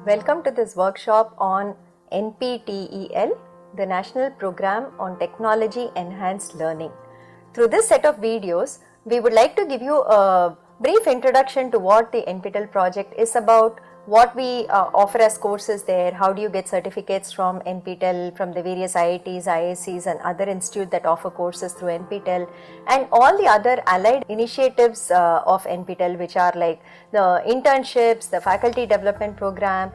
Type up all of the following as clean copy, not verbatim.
Welcome to this workshop on NPTEL, the National Program on Technology Enhanced Learning. Through this set of videos, we would like to give you a brief introduction to what the NPTEL project is about, what we offer as courses there, how do you get certificates from NPTEL, from the various IITs, IIScs and other institutes that offer courses through NPTEL, and all the other allied initiatives of NPTEL, which are like the internships, the faculty development program,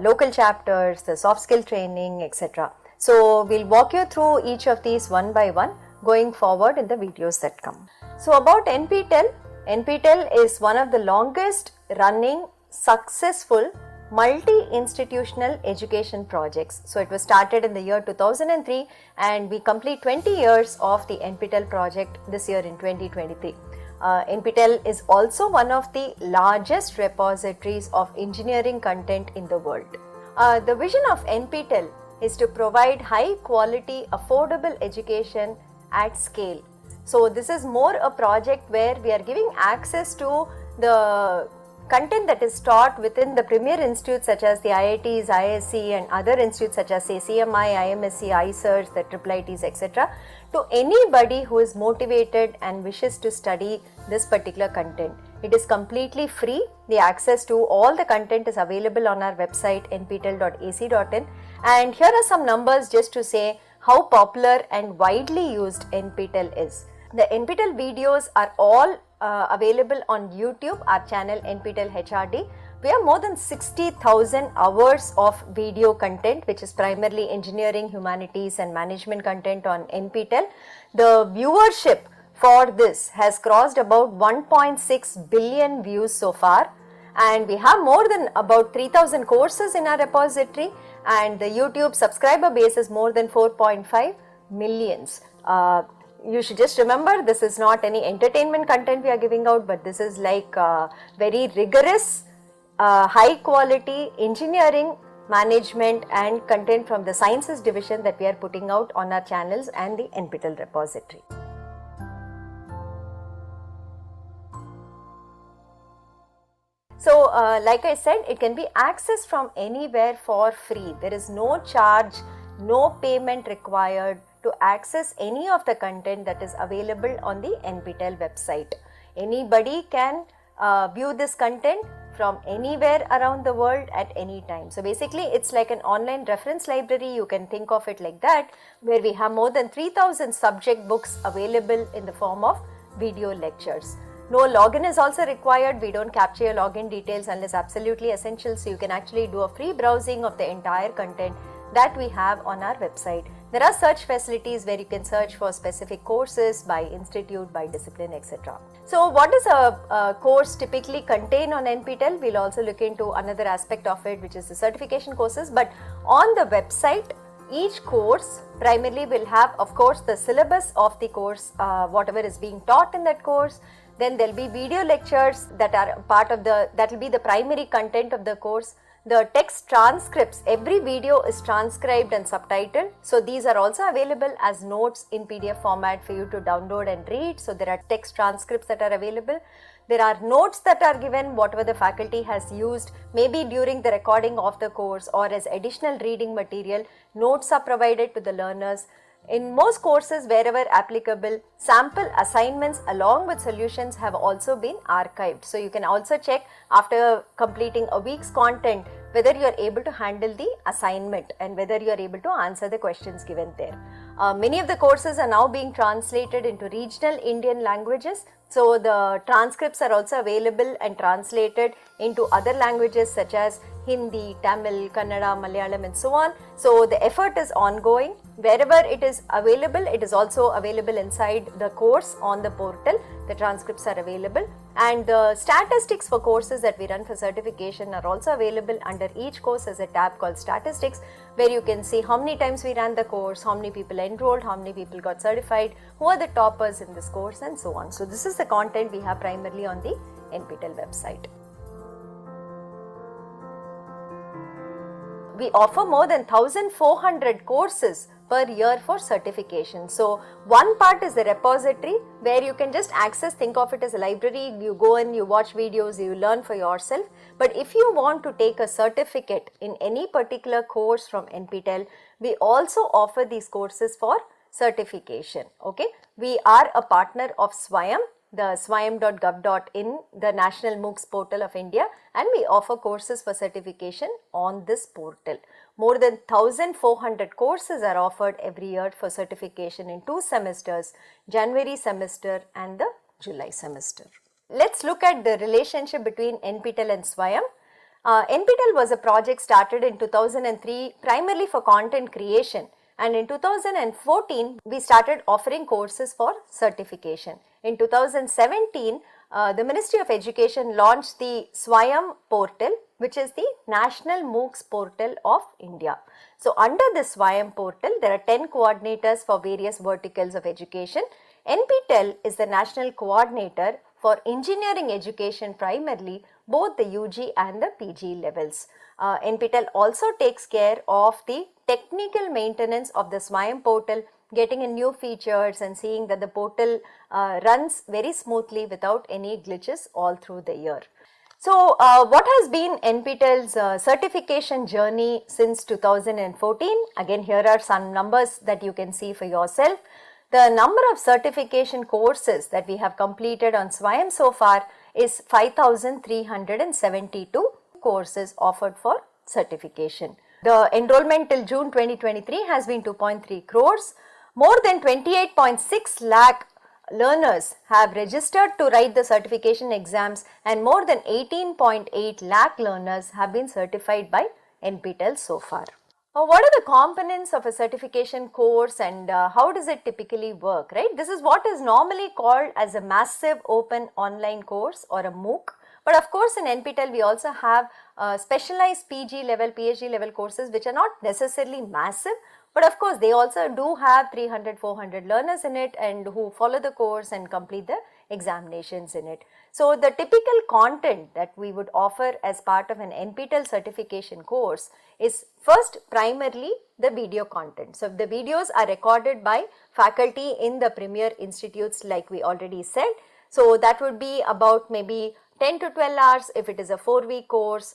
local chapters, the soft skill training, etc. So we'll walk you through each of these one by one going forward in the videos that come. So about NPTEL, NPTEL is one of the longest running successful multi-institutional education projects. So it was started in the year 2003 and we complete 20 years of the NPTEL project this year in 2023. NPTEL is also one of the largest repositories of engineering content in the world. The vision of NPTEL is to provide high quality, affordable education at scale. So this is more a project where we are giving access to the content that is taught within the premier institutes such as the IITs, IISc and other institutes such as say CMI, IMSc, ISERS, the IIITs, etc. to anybody who is motivated and wishes to study this particular content. It is completely free. The access to all the content is available on our website nptel.ac.in, and here are some numbers just to say how popular and widely used NPTEL is. The NPTEL videos are all available on YouTube, our channel NPTEL HRD. We have more than 60,000 hours of video content, which is primarily engineering, humanities and management content on NPTEL. The viewership for this has crossed about 1.6 billion views so far, and we have more than about 3,000 courses in our repository, and the YouTube subscriber base is more than 4.5 millions. You should just remember, this is not any entertainment content we are giving out, but this is like very rigorous, high quality engineering, management and content from the sciences division that we are putting out on our channels and the NPTEL repository. So like I said, it can be accessed from anywhere for free. There is no charge, no payment required to access any of the content that is available on the NPTEL website. Anybody can view this content from anywhere around the world at any time. So basically it's like an online reference library, you can think of it like that, where we have more than 3,000 subject books available in the form of video lectures. No login is also required. We don't capture your login details unless absolutely essential, so you can actually do a free browsing of the entire content that we have on our website. There are search facilities where you can search for specific courses by institute, by discipline, etc. So what does a course typically contain on NPTEL? We'll also look into another aspect of it, which is the certification courses. But on the website, each course primarily will have, of course, the syllabus of the course, whatever is being taught in that course. Then there will be video lectures that are part of that will be the primary content of the course. The text transcripts, every video is transcribed and subtitled. So these are also available as notes in PDF format for you to download and read. So there are text transcripts that are available. There are notes that are given, whatever the faculty has used, maybe during the recording of the course or as additional reading material. Notes are provided to the learners. In most courses, wherever applicable, sample assignments along with solutions have also been archived. So you can also check after completing a week's content whether you are able to handle the assignment and whether you are able to answer the questions given there. Many of the courses are now being translated into regional Indian languages. So the transcripts are also available and translated into other languages such as Hindi, Tamil, Kannada, Malayalam and so on. So the effort is ongoing. Wherever it is available, it is also available inside the course on the portal. The transcripts are available, and the statistics for courses that we run for certification are also available under each course as a tab called statistics, where you can see how many times we ran the course, how many people enrolled, how many people got certified, who are the toppers in this course and so on. So this is the content we have primarily on the NPTEL website. We offer more than 1,400 courses per year for certification. So one part is the repository where you can just access, think of it as a library, you go in, you watch videos, you learn for yourself. But if you want to take a certificate in any particular course from NPTEL, we also offer these courses for certification. Okay, we are a partner of SWAYAM, the swayam.gov.in, the National MOOCs portal of India, and we offer courses for certification on this portal. More than 1400 courses are offered every year for certification in 2 semesters, January semester and the July semester. Let's look at the relationship between NPTEL and SWAYAM. NPTEL was a project started in 2003 primarily for content creation, and in 2014 we started offering courses for certification. In 2017 the Ministry of Education launched the SWAYAM portal, which is the National MOOCs portal of India. So under the SWAYAM portal there are 10 coordinators for various verticals of education. NPTEL is the national coordinator for engineering education primarily, both the UG and the PG levels. NPTEL also takes care of the technical maintenance of the SWAYAM portal, getting in new features and seeing that the portal runs very smoothly without any glitches all through the year. So what has been NPTEL's certification journey since 2014? Again, here are some numbers that you can see for yourself. The number of certification courses that we have completed on SWAYAM so far is 5,372 courses offered for certification. The enrollment till June 2023 has been 2.3 crores. More than 28.6 lakh learners have registered to write the certification exams, and more than 18.8 lakh learners have been certified by NPTEL so far. What are the components of a certification course and how does it typically work, right? This is what is normally called as a massive open online course or a MOOC. But of course in NPTEL we also have specialized PG level, PhD level courses which are not necessarily massive, but of course they also do have 300-400 learners in it and who follow the course and complete the examinations in it. So the typical content that we would offer as part of an NPTEL certification course is first primarily the video content. So the videos are recorded by faculty in the premier institutes like we already said. So that would be about maybe 10 to 12 hours if it is a 4-week course.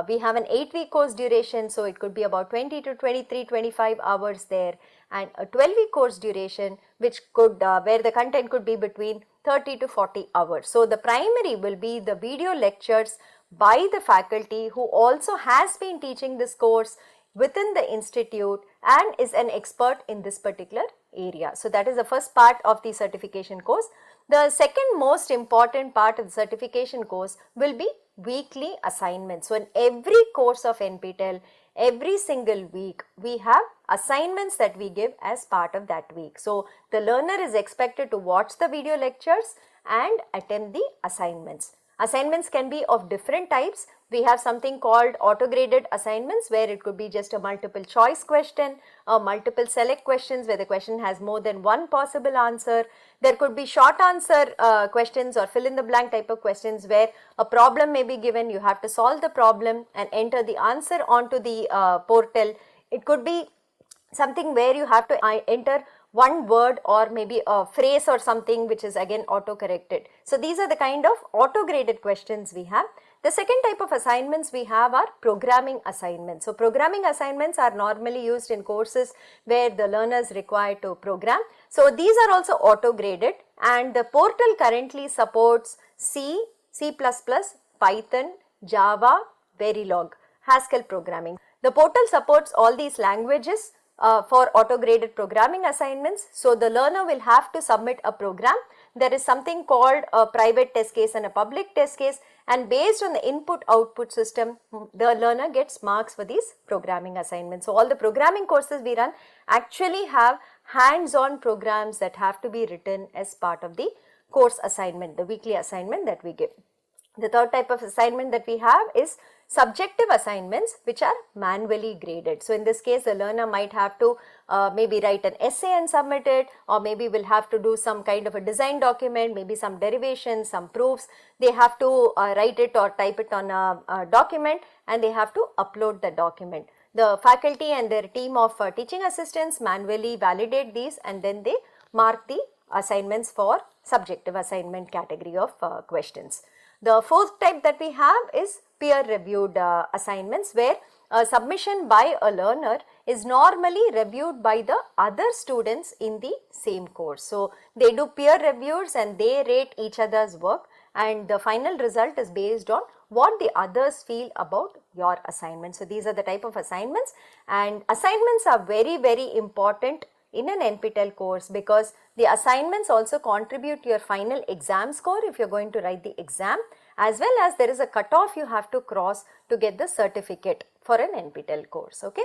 We have an 8-week course duration, so it could be about 20 to 25 hours there, and a 12-week course duration which could where the content could be between 30 to 40 hours. So the primary will be the video lectures by the faculty who also has been teaching this course within the institute and is an expert in this particular area. So that is the first part of the certification course. The second most important part of the certification course will be weekly assignments. So in every course of NPTEL, every single week we have assignments that we give as part of that week. So the learner is expected to watch the video lectures and attempt the assignments. Assignments can be of different types. We have something called auto-graded assignments where it could be just a multiple choice question, or multiple select questions where the question has more than one possible answer. There could be short answer questions or fill in the blank type of questions where a problem may be given, you have to solve the problem and enter the answer onto the portal. It could be something where you have to enter one word or maybe a phrase or something which is again auto-corrected. So these are the kind of auto-graded questions we have. The second type of assignments we have are programming assignments. So programming assignments are normally used in courses where the learners require to program. So these are also auto-graded, and the portal currently supports C, C++, Python, Java, Verilog, Haskell programming. The portal supports all these languages for auto-graded programming assignments. So the learner will have to submit a program. There is something called a private test case and a public test case, and based on the input-output system, the learner gets marks for these programming assignments. So all the programming courses we run actually have hands-on programs that have to be written as part of the course assignment, the weekly assignment that we give. The third type of assignment that we have is subjective assignments which are manually graded. So in this case the learner might have to maybe write an essay and submit it, or maybe will have to do some kind of a design document, maybe some derivations, some proofs. They have to write it or type it on a document and they have to upload the document. the faculty and their team of teaching assistants manually validate these, and then they mark the assignments for subjective assignment category of questions. The fourth type that we have is peer reviewed assignments, where a submission by a learner is normally reviewed by the other students in the same course. So, they do peer reviews and they rate each other's work, and the final result is based on what the others feel about your assignment. So, these are the type of assignments, and assignments are very important in an NPTEL course, because the assignments also contribute to your final exam score if you are going to write the exam, as well as there is a cutoff you have to cross to get the certificate for an NPTEL course. Okay.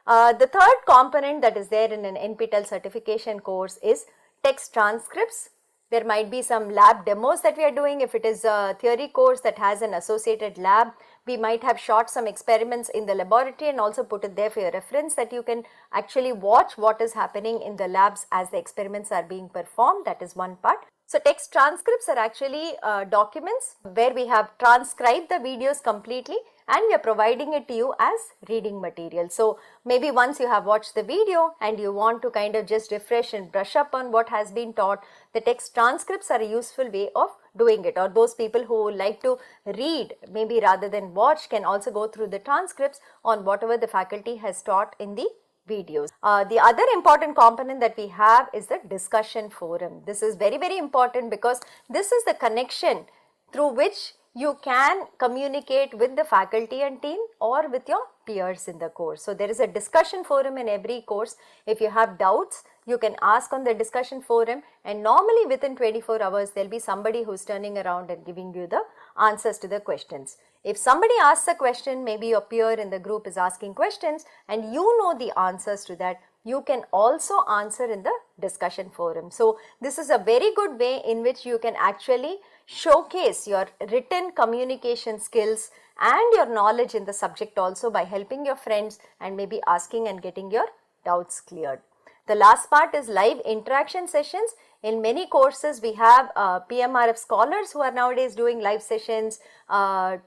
The third component that is there in an NPTEL certification course is text transcripts. There might be some lab demos that we are doing. If it is a theory course that has an associated lab, we might have shot some experiments in the laboratory and also put it there for your reference, that you can actually watch what is happening in the labs as the experiments are being performed. That is one part. So, text transcripts are actually documents where we have transcribed the videos completely and we are providing it to you as reading material. So, maybe once you have watched the video and you want to kind of just refresh and brush up on what has been taught, the text transcripts are a useful way of doing it. Or those people who like to read maybe rather than watch can also go through the transcripts on whatever the faculty has taught in the videos. The other important component that we have is the discussion forum. This is very important, because this is the connection through which you can communicate with the faculty and team or with your peers in the course. So, there is a discussion forum in every course. If you have doubts, you can ask on the discussion forum, and normally within 24 hours there will be somebody who is turning around and giving you the answers to the questions. If somebody asks a question, maybe your peer in the group is asking questions and you know the answers to that, you can also answer in the discussion forum. So, this is a very good way in which you can actually showcase your written communication skills and your knowledge in the subject also by helping your friends and maybe asking and getting your doubts cleared. The last part is live interaction sessions. In many courses we have PMRF scholars who are nowadays doing live sessions,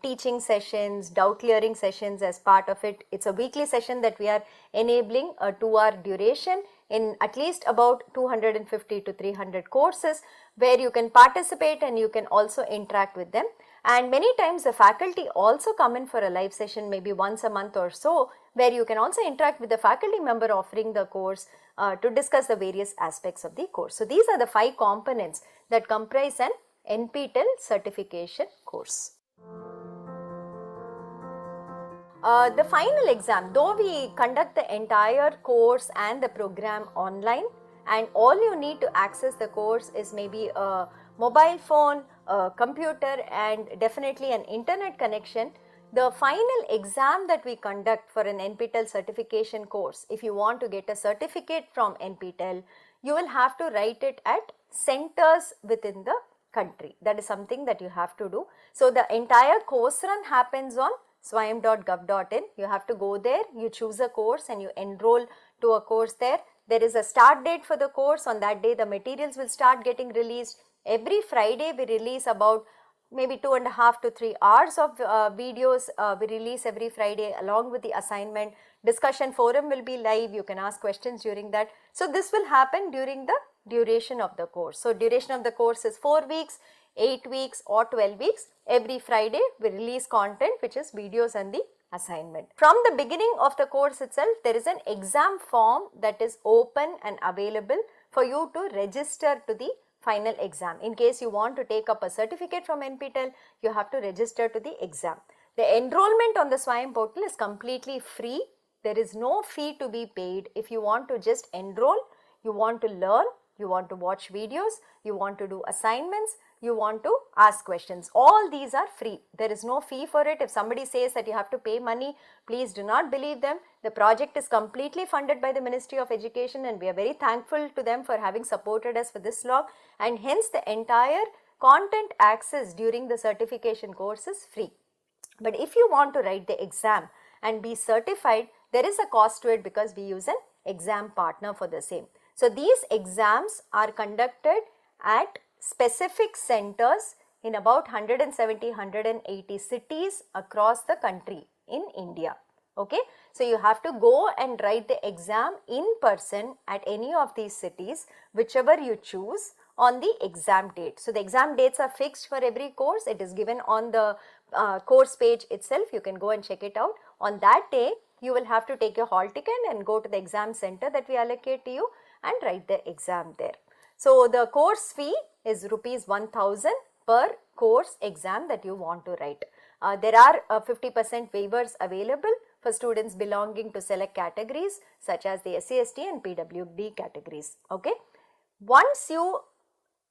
teaching sessions, doubt clearing sessions as part of it. It's a weekly session that we are enabling, a 2-hour duration in at least about 250 to 300 courses, where you can participate and you can also interact with them. And many times the faculty also come in for a live session maybe once a month or so, where you can also interact with the faculty member offering the course to discuss the various aspects of the course. So, these are the 5 components that comprise an NPTEL certification course. The final exam, though we conduct the entire course and the program online, and all you need to access the course is maybe a mobile phone, a computer, and definitely an internet connection. The final exam that we conduct for an NPTEL certification course, if you want to get a certificate from NPTEL, you will have to write it at centers within the country. That is something that you have to do. So, the entire course run happens on swayam.gov.in. You have to go there, you choose a course and you enroll to a course there. There is a start date for the course. On that day, the materials will start getting released. Every Friday, we release about maybe 2.5 to 3 hours of videos we release every Friday along with the assignment. Discussion forum will be live, you can ask questions during that. So, this will happen during the duration of the course. So, duration of the course is 4 weeks, 8 weeks or 12 weeks. Every Friday we release content which is videos and the assignment. From the beginning of the course itself, there is an exam form that is open and available for you to register to the final exam. In case you want to take up a certificate from NPTEL, you have to register to the exam. The enrollment on the Swayam portal is completely free. There is no fee to be paid. If you want to just enroll, you want to learn, you want to watch videos, you want to do assignments, you want to ask questions. All these are free. There is no fee for it. If somebody says that you have to pay money, please do not believe them. The project is completely funded by the Ministry of Education and we are very thankful to them for having supported us for this long, and hence the entire content access during the certification course is free. But if you want to write the exam and be certified, there is a cost to it because we use an exam partner for the same. So, these exams are conducted at specific centers in about 170-180 cities across the country in India. Okay, so you have to go and write the exam in person at any of these cities, whichever you choose, on the exam date. So the exam dates are fixed for every course. It is given on the course page itself. You can go and check it out. On that day, you will have to take your hall ticket and go to the exam center that we allocate to you and write the exam there. So the course fee is rupees 1000 per course exam that you want to write. There are 50% waivers available for students belonging to select categories such as the SC/ST and PWD categories. Okay. Once you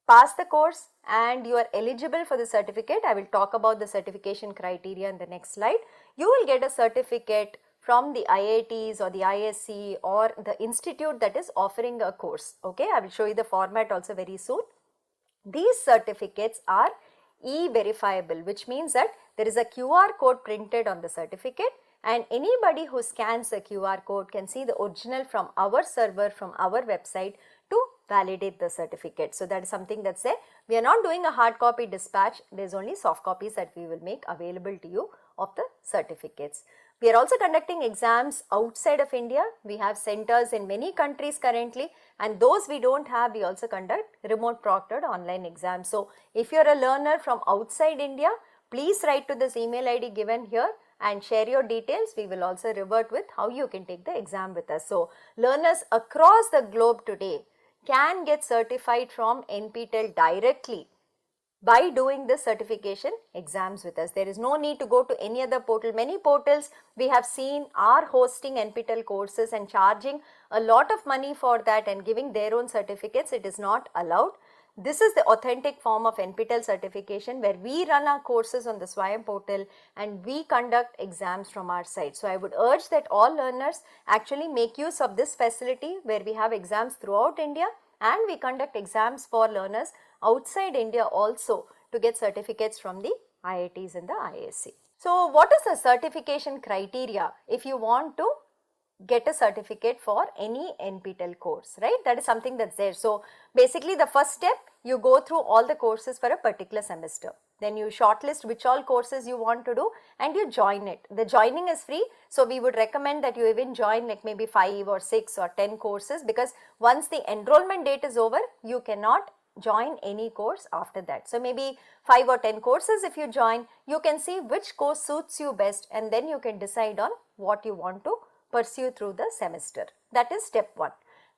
pass the course and you are eligible for the certificate, I will talk about the certification criteria in the next slide. You will get a certificate from the IITs or the ISC or the institute that is offering a course. Okay, I will show you the format also very soon. These certificates are e-verifiable, which means that there is a QR code printed on the certificate, and anybody who scans the QR code can see the original from our server, from our website, to validate the certificate. So that is something that's there. We are not doing a hard copy dispatch. There is only soft copies that we will make available to you of the certificates. We are also conducting exams outside of India. We have centers in many countries currently, and those we don't have, we also conduct remote proctored online exams. So if you are a learner from outside India, please write to this email ID given here and share your details. We will also revert with how you can take the exam with us. So learners across the globe today can get certified from NPTEL directly by doing the certification exams with us. There is no need to go to any other portal. Many portals we have seen are hosting NPTEL courses and charging a lot of money for that and giving their own certificates. It is not allowed. This is the authentic form of NPTEL certification, where we run our courses on the Swayam portal and we conduct exams from our side. So I would urge that all learners actually make use of this facility, where we have exams throughout India and we conduct exams for learners outside India also to get certificates from the IITs and the ISC. So what is the certification criteria if you want to get a certificate for any NPTEL course, right? That is something that's there. So basically the first step, you go through all the courses for a particular semester. Then you shortlist which all courses you want to do and you join it. The joining is free. So we would recommend that you even join like maybe 5 or 6 or 10 courses, because once the enrollment date is over, you cannot join any course after that. So maybe 5 or 10 courses if you join, you can see which course suits you best, and then you can decide on what you want to pursue through the semester. That is step 1.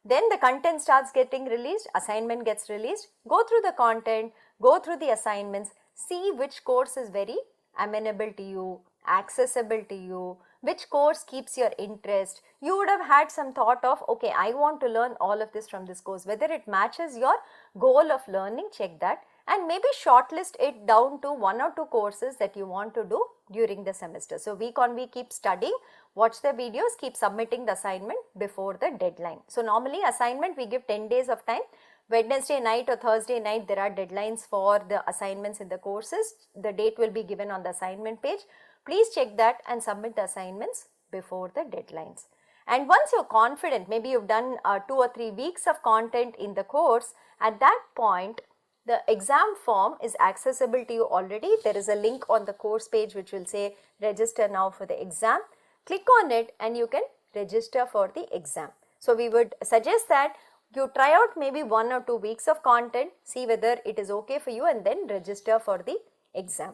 Then the content starts getting released, assignment gets released, go through the content, go through the assignments, see which course is very amenable to you, accessible to you, which course keeps your interest. You would have had some thought of, okay, I want to learn all of this from this course. Whether it matches your goal of learning, check that, and maybe shortlist it down to 1 or 2 courses that you want to do during the semester. So week on week keep studying, watch the videos, keep submitting the assignment before the deadline. So normally assignment we give 10 days of time. Wednesday night or Thursday night there are deadlines for the assignments in the courses. The date will be given on the assignment page. Please check that and submit the assignments before the deadlines. And once you're confident, maybe you've done 2 or 3 weeks of content in the course, at that point the exam form is accessible to you already. There is a link on the course page which will say register now for the exam. Click on it and you can register for the exam. So we would suggest that you try out maybe 1 or 2 weeks of content, see whether it is okay for you, and then register for the exam.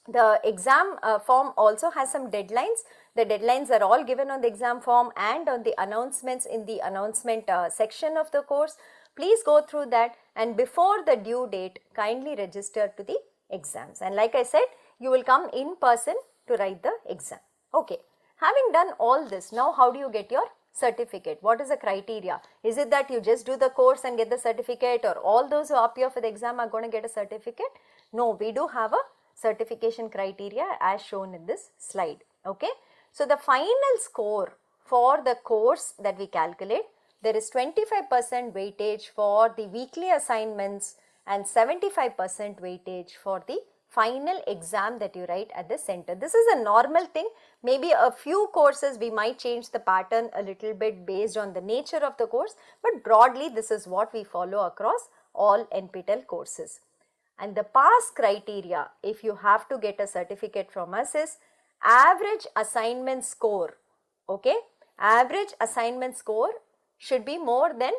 The exam form also has some deadlines. The deadlines are all given on the exam form and on the announcements in the announcement section of the course. Please go through that, and before the due date, kindly register to the exams. And like I said, you will come in person to write the exam. Okay, having done all this, now how do you get your certificate? What is the criteria? Is it that you just do the course and get the certificate, or all those who appear for the exam are going to get a certificate? No, we do have a certification criteria as shown in this slide. Okay, so the final score for the course that we calculate, there is 25% weightage for the weekly assignments and 75% weightage for the final exam that you write at the center. This is a normal thing. Maybe a few courses we might change the pattern a little bit based on the nature of the course, but broadly this is what we follow across all NPTEL courses. And the pass criteria, if you have to get a certificate from us, is average assignment score Okay, average assignment score should be more than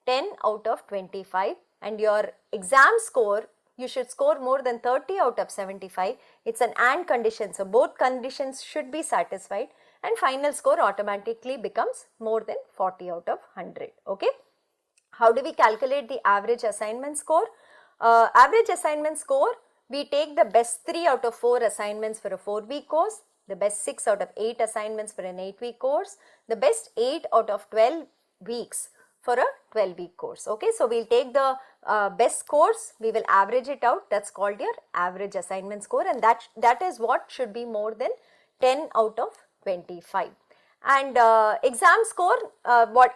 10 out of 25, and your exam score, you should score more than 30 out of 75. It's an and condition, so both conditions should be satisfied, and final score automatically becomes more than 40 out of 100. Okay. How do we calculate the average assignment score? Average assignment score, we take the best 3 out of 4 assignments for a 4-week course, the best 6 out of 8 assignments for an 8-week course, the best 8 out of 12 weeks for a 12-week course. Okay, so we'll take the best scores, we will average it out, that's called your average assignment score, and that is what should be more than 10 out of 25. And exam score,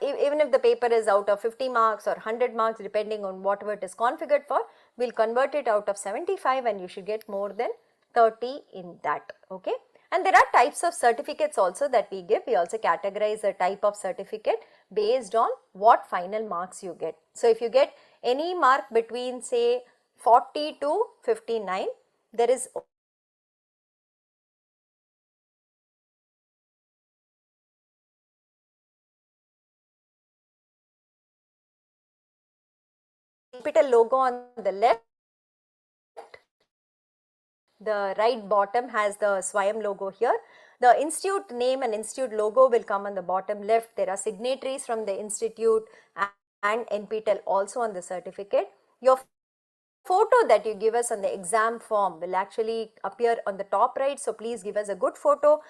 even if the paper is out of 50 marks or 100 marks depending on whatever it is configured for, we will convert it out of 75 and you should get more than 30 in that. Okay. And there are types of certificates also that we give. We also categorize the type of certificate based on what final marks you get. So if you get any mark between say 40 to 59, there is NPTEL logo on the left, the right bottom has the Swayam logo here. The institute name and institute logo will come on the bottom left. There are signatories from the institute and NPTEL also on the certificate. Your photo that you give us on the exam form will actually appear on the top right, so please give us a good photo.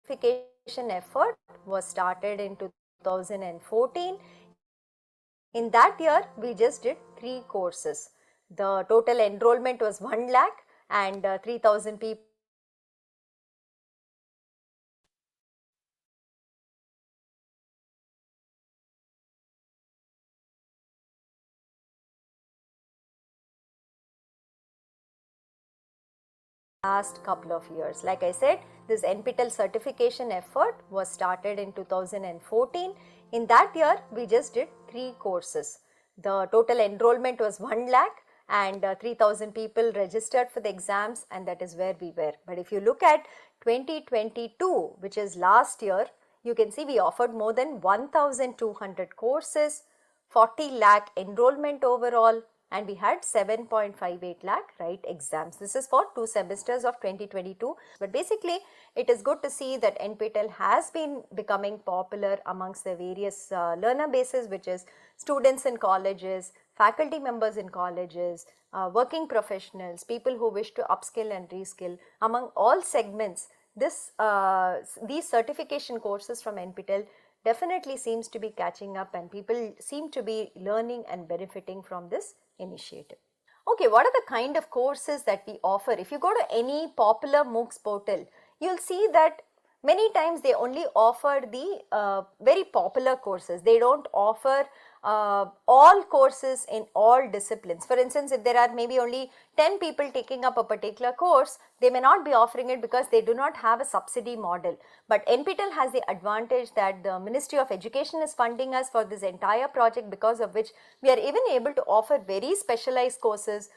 Certification effort was started in 2014. In that year, we just did 3 courses. The total enrollment was 1 lakh and 3,000 people. Last couple of years. Like I said, this NPTEL certification effort was started in 2014. In that year, we just did 3 courses. The total enrollment was 1 lakh and 3,000 people registered for the exams, and that is where we were. But if you look at 2022, which is last year, you can see we offered more than 1,200 courses, 40 lakh enrollment overall, and we had 7.58 lakh write exams. This is for 2 semesters of 2022. But basically, it is good to see that NPTEL has been becoming popular amongst the various learner bases, which is students in colleges, faculty members in colleges, working professionals, people who wish to upskill and reskill. Among all segments, these certification courses from NPTEL definitely seems to be catching up, and people seem to be learning and benefiting from this initiative. Okay, what are the kind of courses that we offer? If you go to any popular MOOCs portal, you'll see that many times they only offer the very popular courses. They don't offer all courses in all disciplines. For instance, if there are maybe only 10 people taking up a particular course, they may not be offering it because they do not have a subsidy model. But NPTEL has the advantage that the Ministry of Education is funding us for this entire project, because of which we are even able to offer very specialized courses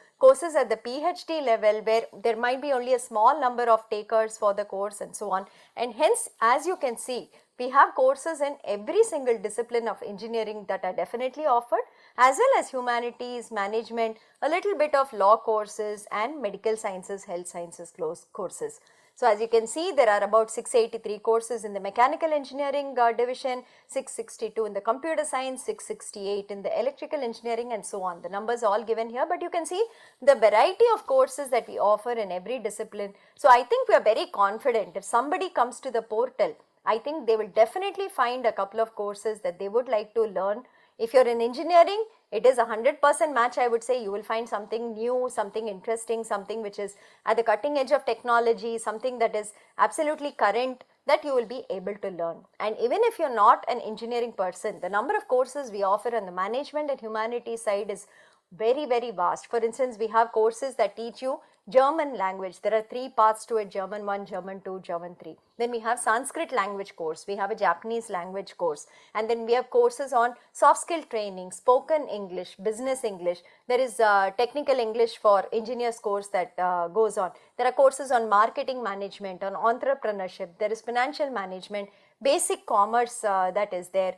at the PhD level, where there might be only a small number of takers for the course and so on. And hence, as you can see, we have courses in every single discipline of engineering that are definitely offered, as well as humanities, management, a little bit of law courses, and medical sciences, health sciences courses. So as you can see, there are about 683 courses in the mechanical engineering division, 662 in the computer science, 668 in the electrical engineering, and so on. The numbers are all given here, but you can see the variety of courses that we offer in every discipline. So I think we are very confident if somebody comes to the portal, I think they will definitely find a couple of courses that they would like to learn. If you're in engineering, it is a 100% match. I would say you will find something new, something interesting, something which is at the cutting edge of technology, something that is absolutely current, that you will be able to learn. And even if you're not an engineering person, the number of courses we offer on the management and humanities side is very, very vast. For instance, we have courses that teach you German language. There are 3 parts to it: German 1, German 2, German 3. Then we have Sanskrit language course, we have a Japanese language course, and then we have courses on soft skill training, spoken English, business English. There is technical English for engineers course that goes on. There are courses on marketing management, on entrepreneurship. There is financial management, basic commerce that is there.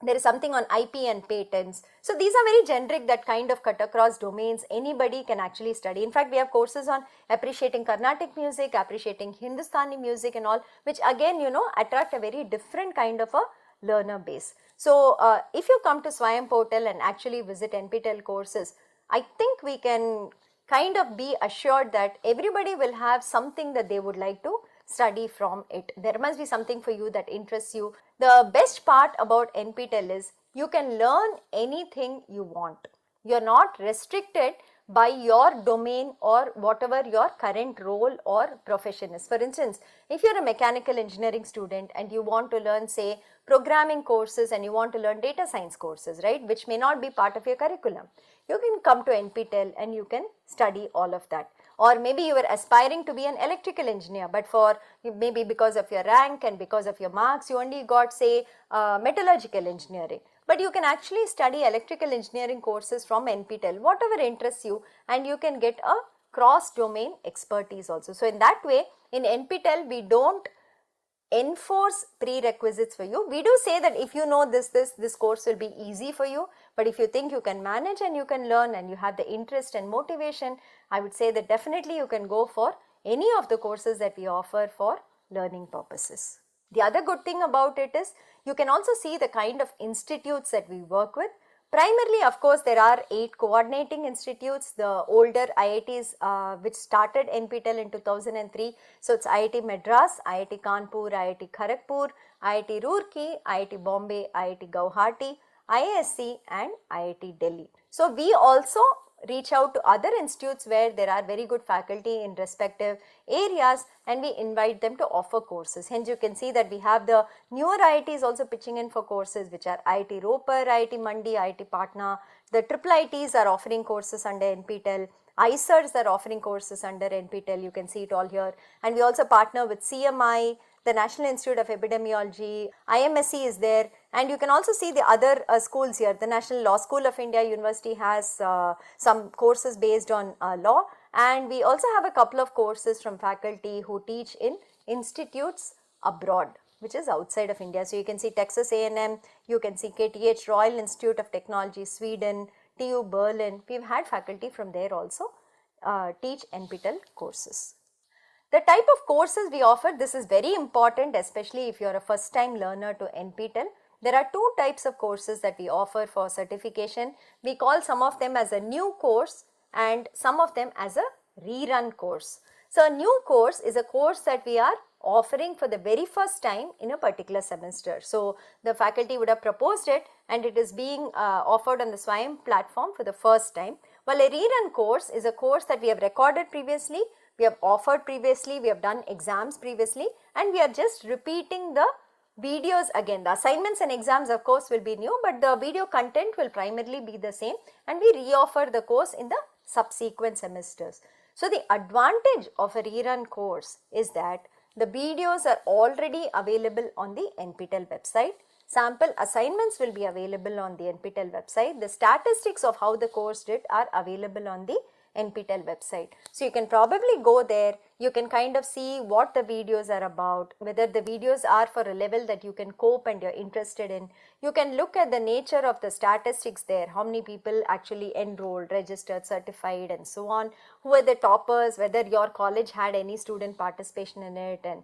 There is something on IP and patents. So these are very generic, that kind of cut across domains. Anybody can actually study. In fact, we have courses on appreciating Carnatic music, appreciating Hindustani music and all, which again, attract a very different kind of a learner base. So if you come to Swayam portal and actually visit NPTEL courses, I think we can kind of be assured that everybody will have something that they would like to study from it. There must be something for you that interests you. The best part about NPTEL is you can learn anything you want. You are not restricted by your domain or whatever your current role or profession is. For instance, if you are a mechanical engineering student and you want to learn, say, programming courses, and you want to learn data science courses, right, which may not be part of your curriculum, you can come to NPTEL and you can study all of that. Or maybe you were aspiring to be an electrical engineer, but for maybe because of your rank and because of your marks, you only got, say, metallurgical engineering. But you can actually study electrical engineering courses from NPTEL, whatever interests you, and you can get a cross-domain expertise also. So in that way, in NPTEL, we don't enforce prerequisites for you. We do say that if you know this course will be easy for you, but if you think you can manage and you can learn and you have the interest and motivation, I would say that definitely you can go for any of the courses that we offer for learning purposes. The other good thing about it is you can also see the kind of institutes that we work with. Primarily, of course, there are 8 coordinating institutes, the older IITs which started NPTEL in 2003. So it's IIT Madras, IIT Kanpur, IIT Kharagpur, IIT Roorkee, IIT Bombay, IIT Guwahati, IISc and IIT Delhi. So we also reach out to other institutes where there are very good faculty in respective areas, and we invite them to offer courses. Hence you can see that we have the newer IITs also pitching in for courses, which are IIT Ropar, IIT Mandi, IIT Patna. The triple IITs are offering courses under NPTEL. ICERs are offering courses under NPTEL. You can see it all here. And we also partner with CMI, the National Institute of Epidemiology, IMSC is there, and you can also see the other schools here. The National Law School of India University has some courses based on law, and we also have a couple of courses from faculty who teach in institutes abroad, which is outside of India. So you can see Texas A&M, you can see KTH, Royal Institute of Technology, Sweden, TU Berlin. We've had faculty from there also teach NPTEL courses. The type of courses we offer, this is very important, especially if you are a first time learner to NPTEL. There are 2 types of courses that we offer for certification. We call some of them as a new course and some of them as a rerun course. So a new course is a course that we are offering for the very first time in a particular semester. So the faculty would have proposed it and it is being offered on the Swayam platform for the first time. While a rerun course is a course that we have recorded previously, we have offered previously, we have done exams previously, and we are just repeating the videos, again the assignments and exams of course will be new, but the video content will primarily be the same, and we reoffer the course in the subsequent semesters. So the advantage of a rerun course is that the videos are already available on the NPTEL website. Sample assignments will be available on the NPTEL website. The statistics of how the course did are available on the NPTEL website. So you can probably go there, you can kind of see what the videos are about, whether the videos are for a level that you can cope and you're interested in. You can look at the nature of the statistics there, how many people actually enrolled, registered, certified and so on, who are the toppers, whether your college had any student participation in it, and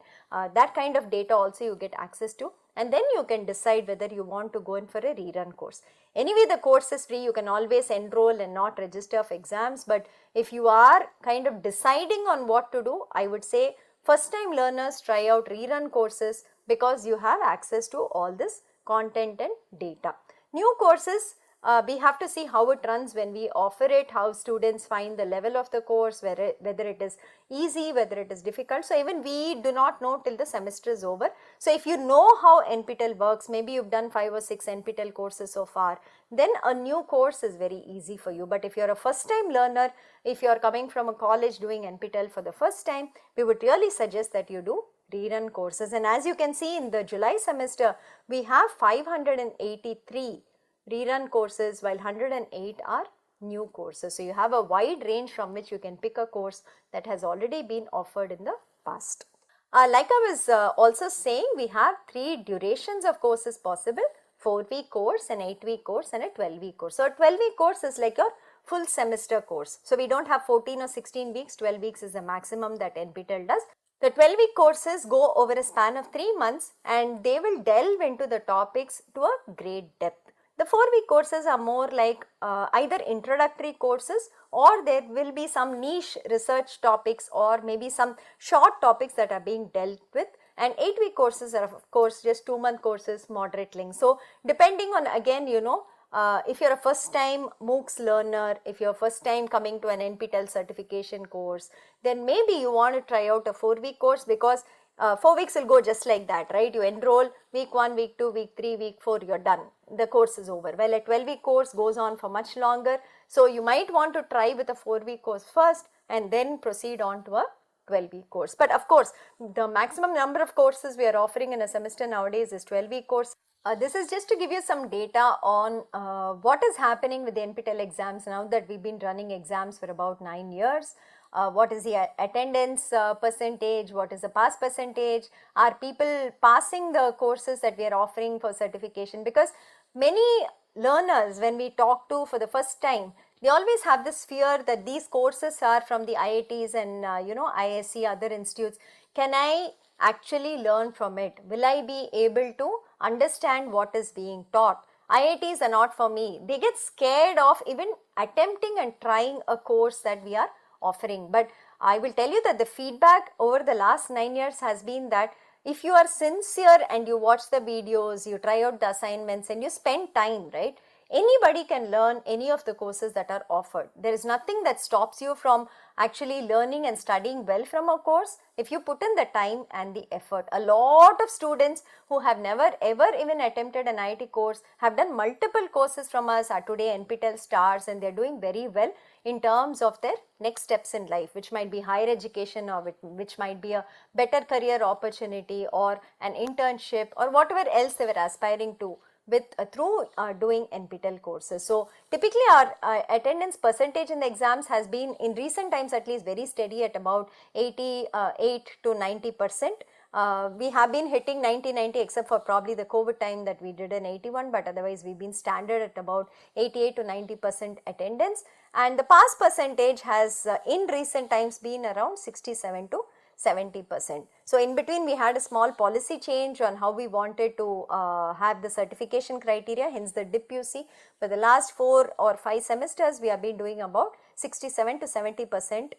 that kind of data also you get access to. And then you can decide whether you want to go in for a rerun course. Anyway, the course is free, you can always enroll and not register for exams, but if you are kind of deciding on what to do, I would say first time learners try out rerun courses because you have access to all this content and data. New courses, we have to see how it runs when we offer it, how students find the level of the course, whether it is easy, whether it is difficult. So even we do not know till the semester is over. So if you know how NPTEL works, maybe you've done 5 or 6 NPTEL courses so far, then a new course is very easy for you. But if you're a first time learner, if you're coming from a college doing NPTEL for the first time, we would really suggest that you do rerun courses. And as you can see in the July semester, we have 583 rerun courses, while 108 are new courses. So you have a wide range from which you can pick a course that has already been offered in the past. Like I was also saying, we have 3 durations of courses possible: 4-week course, an 8-week course and a 12-week course. So a 12-week course is like your full semester course. So we don't have 14 or 16 weeks, 12 weeks is the maximum that NPTEL does. The 12-week courses go over a span of 3 months and they will delve into the topics to a great depth. The 4-week courses are more like either introductory courses, or there will be some niche research topics or maybe some short topics that are being dealt with. And 8-week courses are of course just 2-month courses, moderate length. So depending on, again, you know, if you're a first time MOOCs learner, if you're first time coming to an NPTEL certification course, then maybe you want to try out a 4-week course, because 4 weeks will go just like that, right? You enroll week 1, week 2, week 3, week 4, you're done. The course is over. Well, a 12-week course goes on for much longer. So you might want to try with a 4-week course first and then proceed on to a 12-week course. But of course, the maximum number of courses we are offering in a semester nowadays is 12-week course. This is just to give you some data on what is happening with the NPTEL exams now that we've been running exams for about 9 years. What is the attendance percentage, what is the pass percentage, are people passing the courses that we are offering for certification? Because many learners, when we talk to for the first time, they always have this fear that these courses are from the IITs and ISC, other institutes. Can I actually learn from it? Will I be able to understand what is being taught? IITs are not for me. They get scared of even attempting and trying a course that we are offering. But I will tell you that the feedback over the last 9 years has been that if you are sincere and you watch the videos, you try out the assignments and you spend time, right? Anybody can learn any of the courses that are offered. There is nothing that stops you from actually learning and studying well from a course if you put in the time and the effort. A lot of students who have never ever even attempted an IIT course have done multiple courses from us, are today NPTEL stars, and they are doing very well in terms of their next steps in life, which might be higher education or which might be a better career opportunity or an internship or whatever else they were aspiring to with through doing NPTEL courses. So typically our attendance percentage in the exams has been in recent times at least very steady at about 88 to 90%. We have been hitting 90 except for probably the COVID time that we did an 81, but otherwise we've been standard at about 88 to 90% attendance, and the pass percentage has in recent times been around 67 to 70%. So in between we had a small policy change on how we wanted to have the certification criteria, hence the dip you see. For the last 4 or 5 semesters we have been doing about 67 to 70%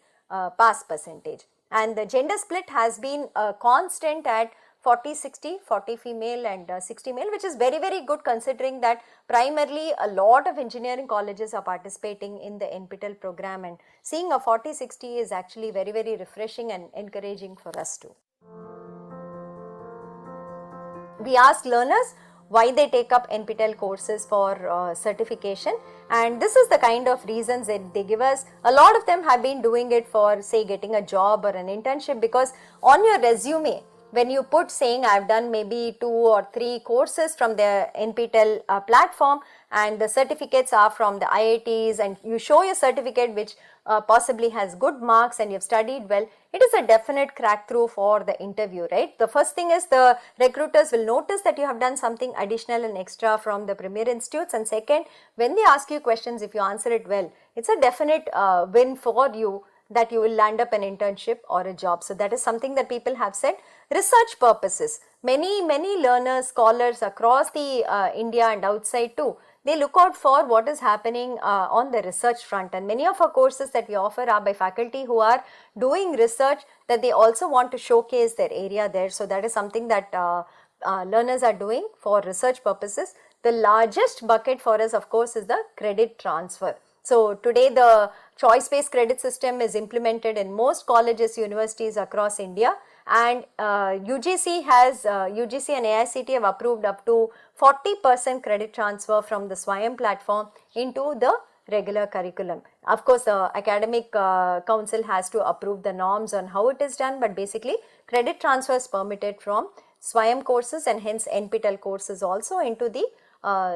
pass percentage, and the gender split has been constant at 40-60, 40 female and 60 male, which is very, very good considering that primarily a lot of engineering colleges are participating in the NPTEL program, and seeing a 40-60 is actually very, very refreshing and encouraging for us too. We ask learners why they take up NPTEL courses for certification, and this is the kind of reasons that they give us. A lot of them have been doing it for, say, getting a job or an internship, because on your resume, when you put saying I have done maybe 2 or 3 courses from the NPTEL platform, and the certificates are from the IITs, and you show your certificate which possibly has good marks and you have studied well, it is a definite crack through for the interview, right? The first thing is the recruiters will notice that you have done something additional and extra from the premier institutes, and second, when they ask you questions, if you answer it well, it's a definite win for you that you will land up an internship or a job. So that is something that people have said. Research purposes, many learners, scholars across the India and outside too, they look out for what is happening on the research front, and many of our courses that we offer are by faculty who are doing research, that they also want to showcase their area there. So that is something that learners are doing for research purposes. The largest bucket for us, of course, is the credit transfer. So today the choice based credit system is implemented in most colleges, universities across India, and UGC and AICT have approved up to 40% credit transfer from the SWAYAM platform into the regular curriculum. Of course, the academic council has to approve the norms on how it is done, but basically credit transfer is permitted from SWAYAM courses and hence NPTEL courses also into the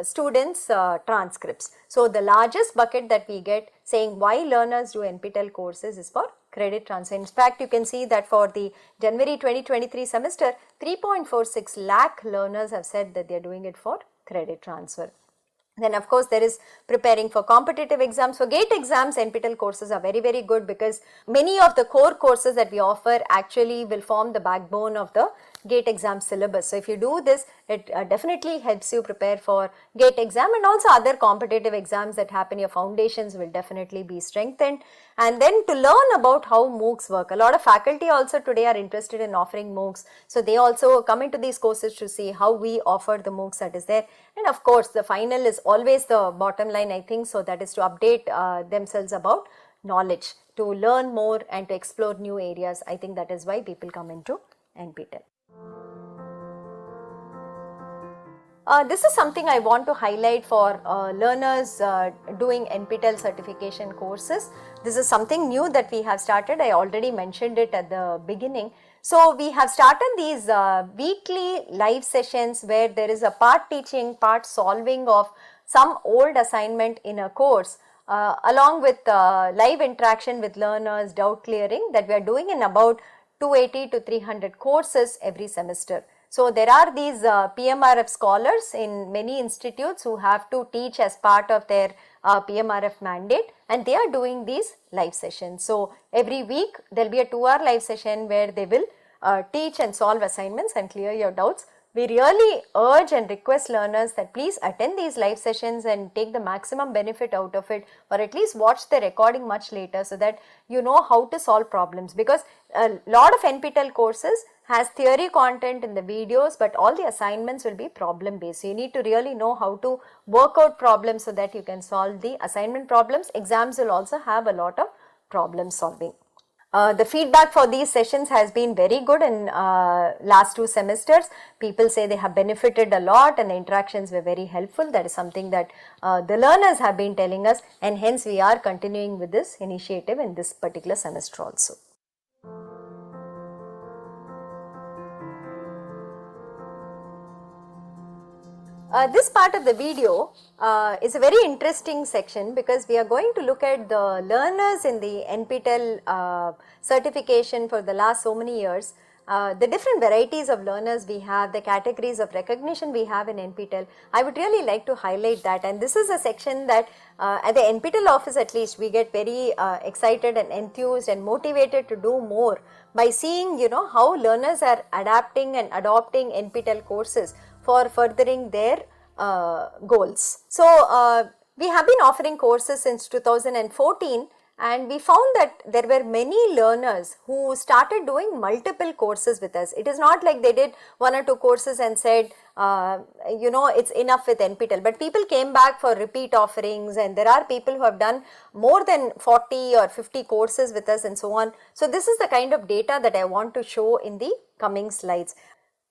students' transcripts. So the largest bucket that we get saying why learners do NPTEL courses is for credit transfer. In fact, you can see that for the January 2023 semester, 3.46 lakh learners have said that they are doing it for credit transfer. Then of course there is preparing for competitive exams. For GATE exams, NPTEL courses are very good, because many of the core courses that we offer actually will form the backbone of the GATE exam syllabus. So if you do this, it definitely helps you prepare for GATE exam, and also other competitive exams that happen. Your foundations will definitely be strengthened. And then to learn about how MOOCs work, a lot of faculty also today are interested in offering MOOCs. So they also come into these courses to see how we offer the MOOCs that is there. And of course the final is always the bottom line, I think, so that is to update themselves about knowledge, to learn more and to explore new areas. I think that is why people come into NPTEL. This is something I want to highlight for learners doing NPTEL certification courses. This is something new that we have started. I already mentioned it at the beginning. So we have started these weekly live sessions where there is a part teaching, part solving of some old assignment in a course, along with live interaction with learners, doubt clearing, that we are doing in about 280 to 300 courses every semester. So there are these PMRF scholars in many institutes who have to teach as part of their PMRF mandate, and they are doing these live sessions. So every week there will be a 2-hour live session where they will teach and solve assignments and clear your doubts. We really urge and request learners that please attend these live sessions and take the maximum benefit out of it, or at least watch the recording much later so that you know how to solve problems, because a lot of NPTEL courses has theory content in the videos, but all the assignments will be problem based. So you need to really know how to work out problems so that you can solve the assignment problems. Exams will also have a lot of problem solving. The feedback for these sessions has been very good in last 2 semesters. People say they have benefited a lot and the interactions were very helpful. That is something that the learners have been telling us, and hence we are continuing with this initiative in this particular semester also. This part of the video is a very interesting section, because we are going to look at the learners in the NPTEL certification for the last so many years, the different varieties of learners we have, the categories of recognition we have in NPTEL. I would really like to highlight that, and this is a section that at the NPTEL office at least we get very excited and enthused and motivated to do more by seeing, you know, how learners are adapting and adopting NPTEL courses for furthering their goals. So we have been offering courses since 2014, and we found that there were many learners who started doing multiple courses with us. It is not like they did 1 or 2 courses and said, you know, it's enough with NPTEL, but people came back for repeat offerings, and there are people who have done more than 40 or 50 courses with us and so on. So this is the kind of data that I want to show in the coming slides.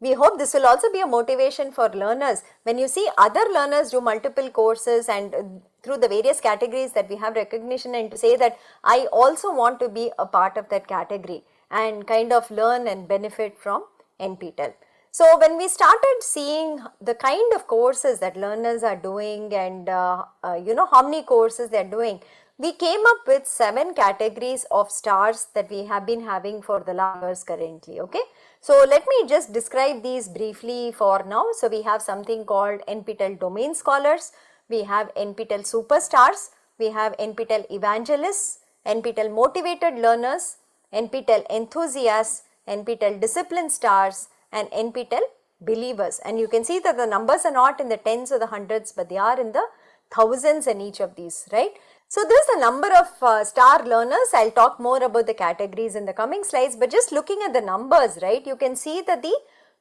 We hope this will also be a motivation for learners. When you see other learners do multiple courses and through the various categories that we have recognition, and to say that I also want to be a part of that category and kind of learn and benefit from NPTEL. So when we started seeing the kind of courses that learners are doing and how many courses they are doing, we came up with 7 categories of stars that we have been having for the last years currently, okay. So let me just describe these briefly for now. So we have something called NPTEL Domain Scholars, we have NPTEL Superstars, we have NPTEL Evangelists, NPTEL Motivated Learners, NPTEL Enthusiasts, NPTEL Discipline Stars, and NPTEL Believers. And you can see that the numbers are not in the tens or the hundreds, but they are in the thousands in each of these, right. So this is the number of star learners. I'll talk more about the categories in the coming slides, but just looking at the numbers, right, you can see that the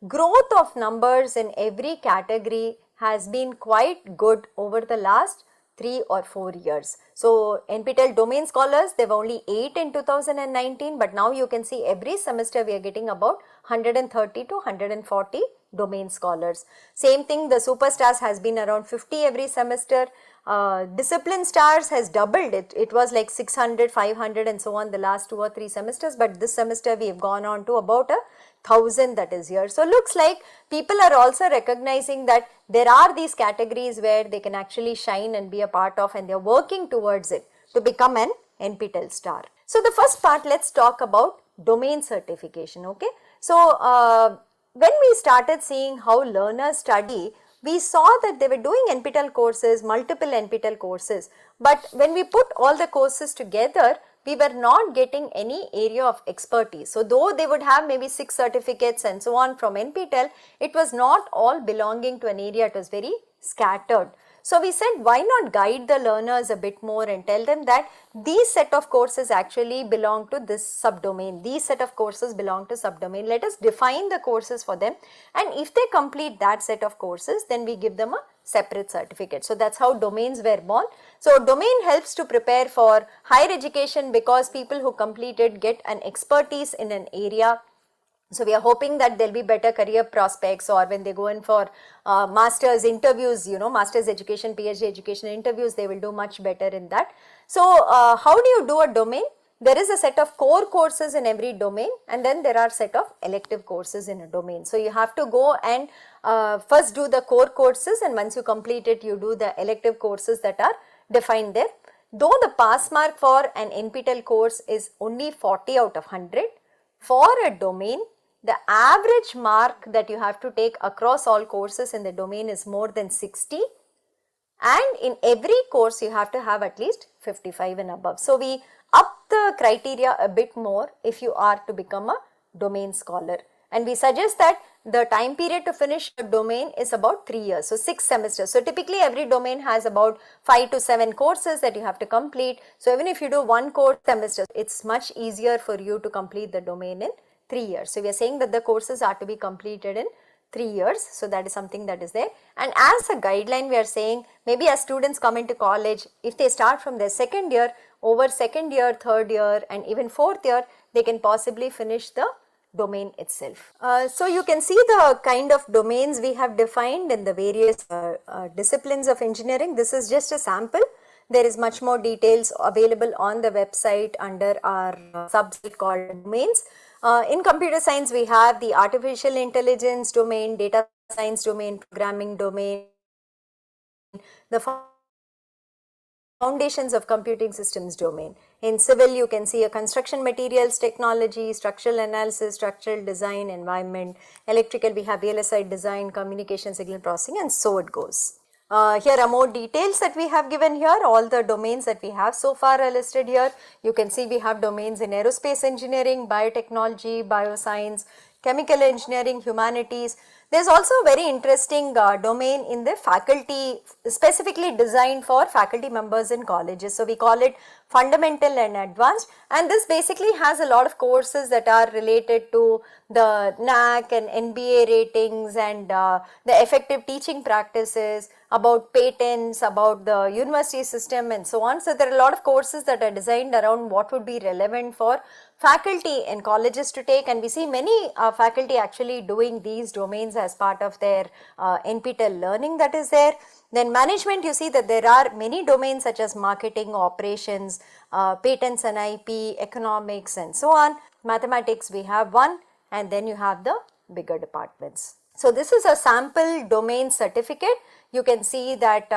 growth of numbers in every category has been quite good over the last 3 or 4 years. So NPTEL Domain Scholars, there were only 8 in 2019, but now you can see every semester we are getting about 130 to 140 domain scholars. Same thing, the Superstars has been around 50 every semester. Discipline Stars has doubled it. It was like 600, 500 and so on the last 2 or 3 semesters, but this semester we have gone on to about 1,000 that is here. So looks like people are also recognizing that there are these categories where they can actually shine and be a part of, and they are working towards it to become an NPTEL star. So the first part, let's talk about domain certification, okay. So when we started seeing how learners study, we saw that they were doing NPTEL courses, multiple NPTEL courses, but when we put all the courses together, we were not getting any area of expertise. So though they would have maybe 6 certificates and so on from NPTEL, it was not all belonging to an area, it was very scattered. So we said, why not guide the learners a bit more and tell them that these set of courses actually belong to this subdomain, these set of courses belong to subdomain. Let us define the courses for them, and if they complete that set of courses, then we give them a separate certificate. So that's how domains were born. So domain helps to prepare for higher education because people who complete it get an expertise in an area. So we are hoping that there will be better career prospects, or when they go in for master's interviews, master's education, PhD education interviews, they will do much better in that. So how do you do a domain? There is a set of core courses in every domain, and then there are set of elective courses in a domain. So you have to go and first do the core courses, and once you complete it, you do the elective courses that are defined there. Though the pass mark for an NPTEL course is only 40 out of 100, for a domain, the average mark that you have to take across all courses in the domain is more than 60, and in every course you have to have at least 55 and above. So we up the criteria a bit more if you are to become a domain scholar, and we suggest that the time period to finish a domain is about 3 years, so 6 semesters. So typically every domain has about 5 to 7 courses that you have to complete. So even if you do 1 course semester, it's much easier for you to complete the domain in 3 years. So we are saying that the courses are to be completed in 3 years. So that is something that is there. And as a guideline, we are saying maybe as students come into college, if they start from their second year, over second year, third year and even fourth year, they can possibly finish the domain itself. So you can see the kind of domains we have defined in the various disciplines of engineering. This is just a sample. There is much more details available on the website under our subset called domains. In computer science, we have the artificial intelligence domain, data science domain, programming domain, the foundations of computing systems domain. In civil, you can see a construction materials technology, structural analysis, structural design, environment. Electrical, we have VLSI design, communication, signal processing, and so it goes. Here are more details that we have given here. All the domains that we have so far are listed here. You can see we have domains in aerospace engineering, biotechnology, bioscience, chemical engineering, humanities. There is also a very interesting domain in the faculty, specifically designed for faculty members in colleges. So we call it fundamental and advanced, and this basically has a lot of courses that are related to the NAC and NBA ratings and the effective teaching practices, about patents, about the university system and so on. So there are a lot of courses that are designed around what would be relevant for faculty in colleges to take, and we see many faculty actually doing these domains as part of their NPTEL learning that is there. Then management, you see that there are many domains such as marketing, operations, patents and IP, economics and so on. Mathematics we have one, and then you have the bigger departments. So this is a sample domain certificate. You can see that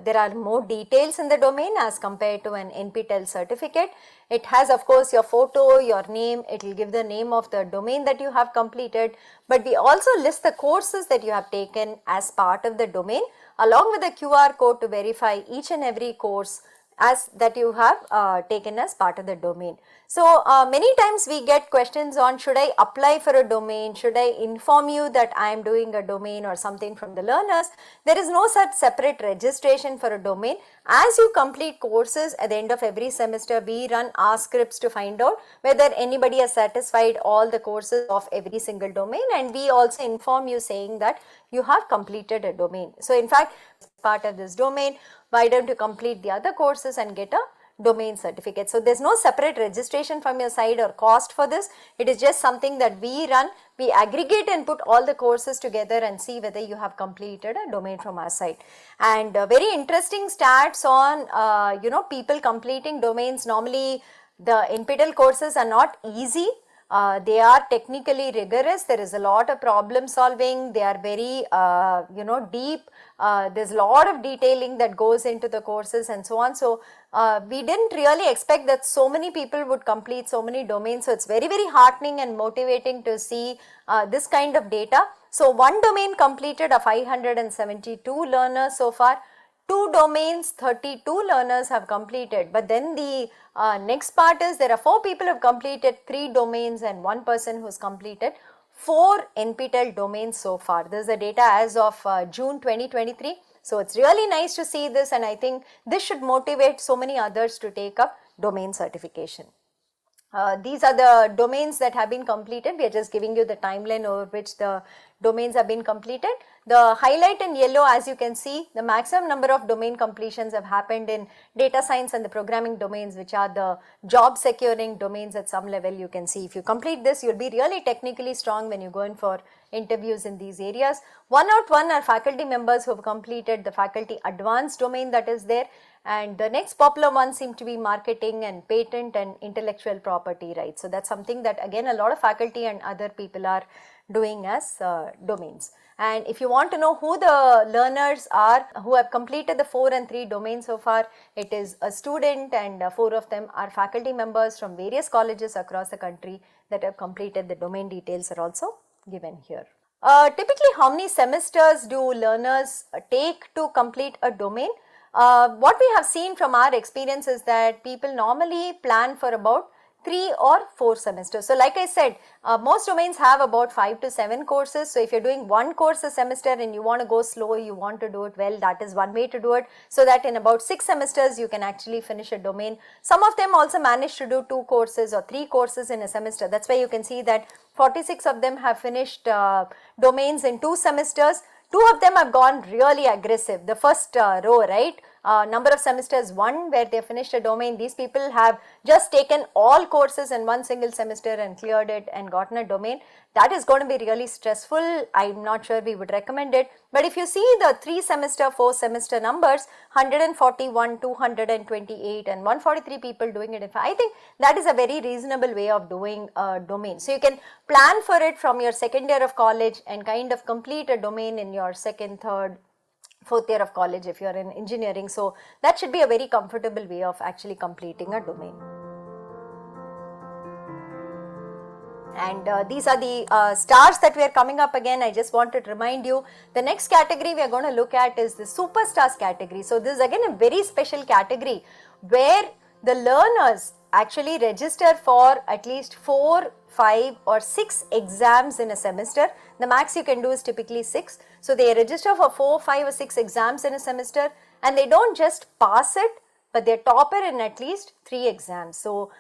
there are more details in the domain as compared to an NPTEL certificate. It has of course your photo, your name, it will give the name of the domain that you have completed, but we also list the courses that you have taken as part of the domain along with the QR code to verify each and every course as that you have taken as part of the domain. So many times we get questions on, should I apply for a domain, should I inform you that I am doing a domain or something from the learners. There is no such separate registration for a domain. As you complete courses at the end of every semester, we run our scripts to find out whether anybody has satisfied all the courses of every single domain, and we also inform you saying that you have completed a domain. So in fact, part of this domain, why don't you complete the other courses and get a domain certificate. So there is no separate registration from your side or cost for this. It is just something that we run. We aggregate and put all the courses together and see whether you have completed a domain from our side. And very interesting stats on people completing domains. Normally the NPTEL courses are not easy. They are technically rigorous. There is a lot of problem solving. They are very deep. There's a lot of detailing that goes into the courses and so on. So we didn't really expect that so many people would complete so many domains. So it's very, very heartening and motivating to see this kind of data. So one domain completed a 572 learners so far. 2 domains, 32 learners have completed, but then the next part is there are 4 people who have completed 3 domains and 1 person who has completed 4 NPTEL domains so far. This is the data as of June 2023. So it's really nice to see this, and I think this should motivate so many others to take up domain certification. These are the domains that have been completed. We are just giving you the timeline over which the domains have been completed. The highlight in yellow, as you can see, the maximum number of domain completions have happened in data science and the programming domains, which are the job securing domains at some level. You can see if you complete this, you'll be really technically strong when you go in for interviews in these areas. 101 are faculty members who have completed the faculty advanced domain that is there. And the next popular ones seem to be marketing and patent and intellectual property rights. So that's something that again a lot of faculty and other people are doing as domains. And if you want to know who the learners are who have completed the 4 and 3 domains so far, it is a student, and 4 of them are faculty members from various colleges across the country that have completed. The domain details are also given here. Typically, how many semesters do learners take to complete a domain? What we have seen from our experience is that people normally plan for about 3 or 4 semesters. So like I said, most domains have about 5 to 7 courses. So if you're doing 1 course a semester and you want to go slow, you want to do it well, that is one way to do it, so that in about 6 semesters you can actually finish a domain. Some of them also manage to do 2 courses or 3 courses in a semester. That's why you can see that 46 of them have finished domains in 2 semesters. 2 of them have gone really aggressive. The first row, right? Number of semesters 1 where they finished a domain. These people have just taken all courses in one single semester and cleared it and gotten a domain. That is going to be really stressful. I'm not sure we would recommend it. But if you see the 3 semester, 4 semester numbers, 141, 228 and 143 people doing it. I think that is a very reasonable way of doing a domain. So you can plan for it from your second year of college and kind of complete a domain in your second, third, 4th year of college if you are in engineering. So that should be a very comfortable way of actually completing a domain. And these are the stars that we are coming up again. I just wanted to remind you, the next category we are going to look at is the superstars category. So this is again a very special category where the learners actually register for at least 4, 5 or 6 exams in a semester. The max you can do is typically 6. So they register for 4, 5 or 6 exams in a semester, and they don't just pass it, but they topper in at least 3 exams. So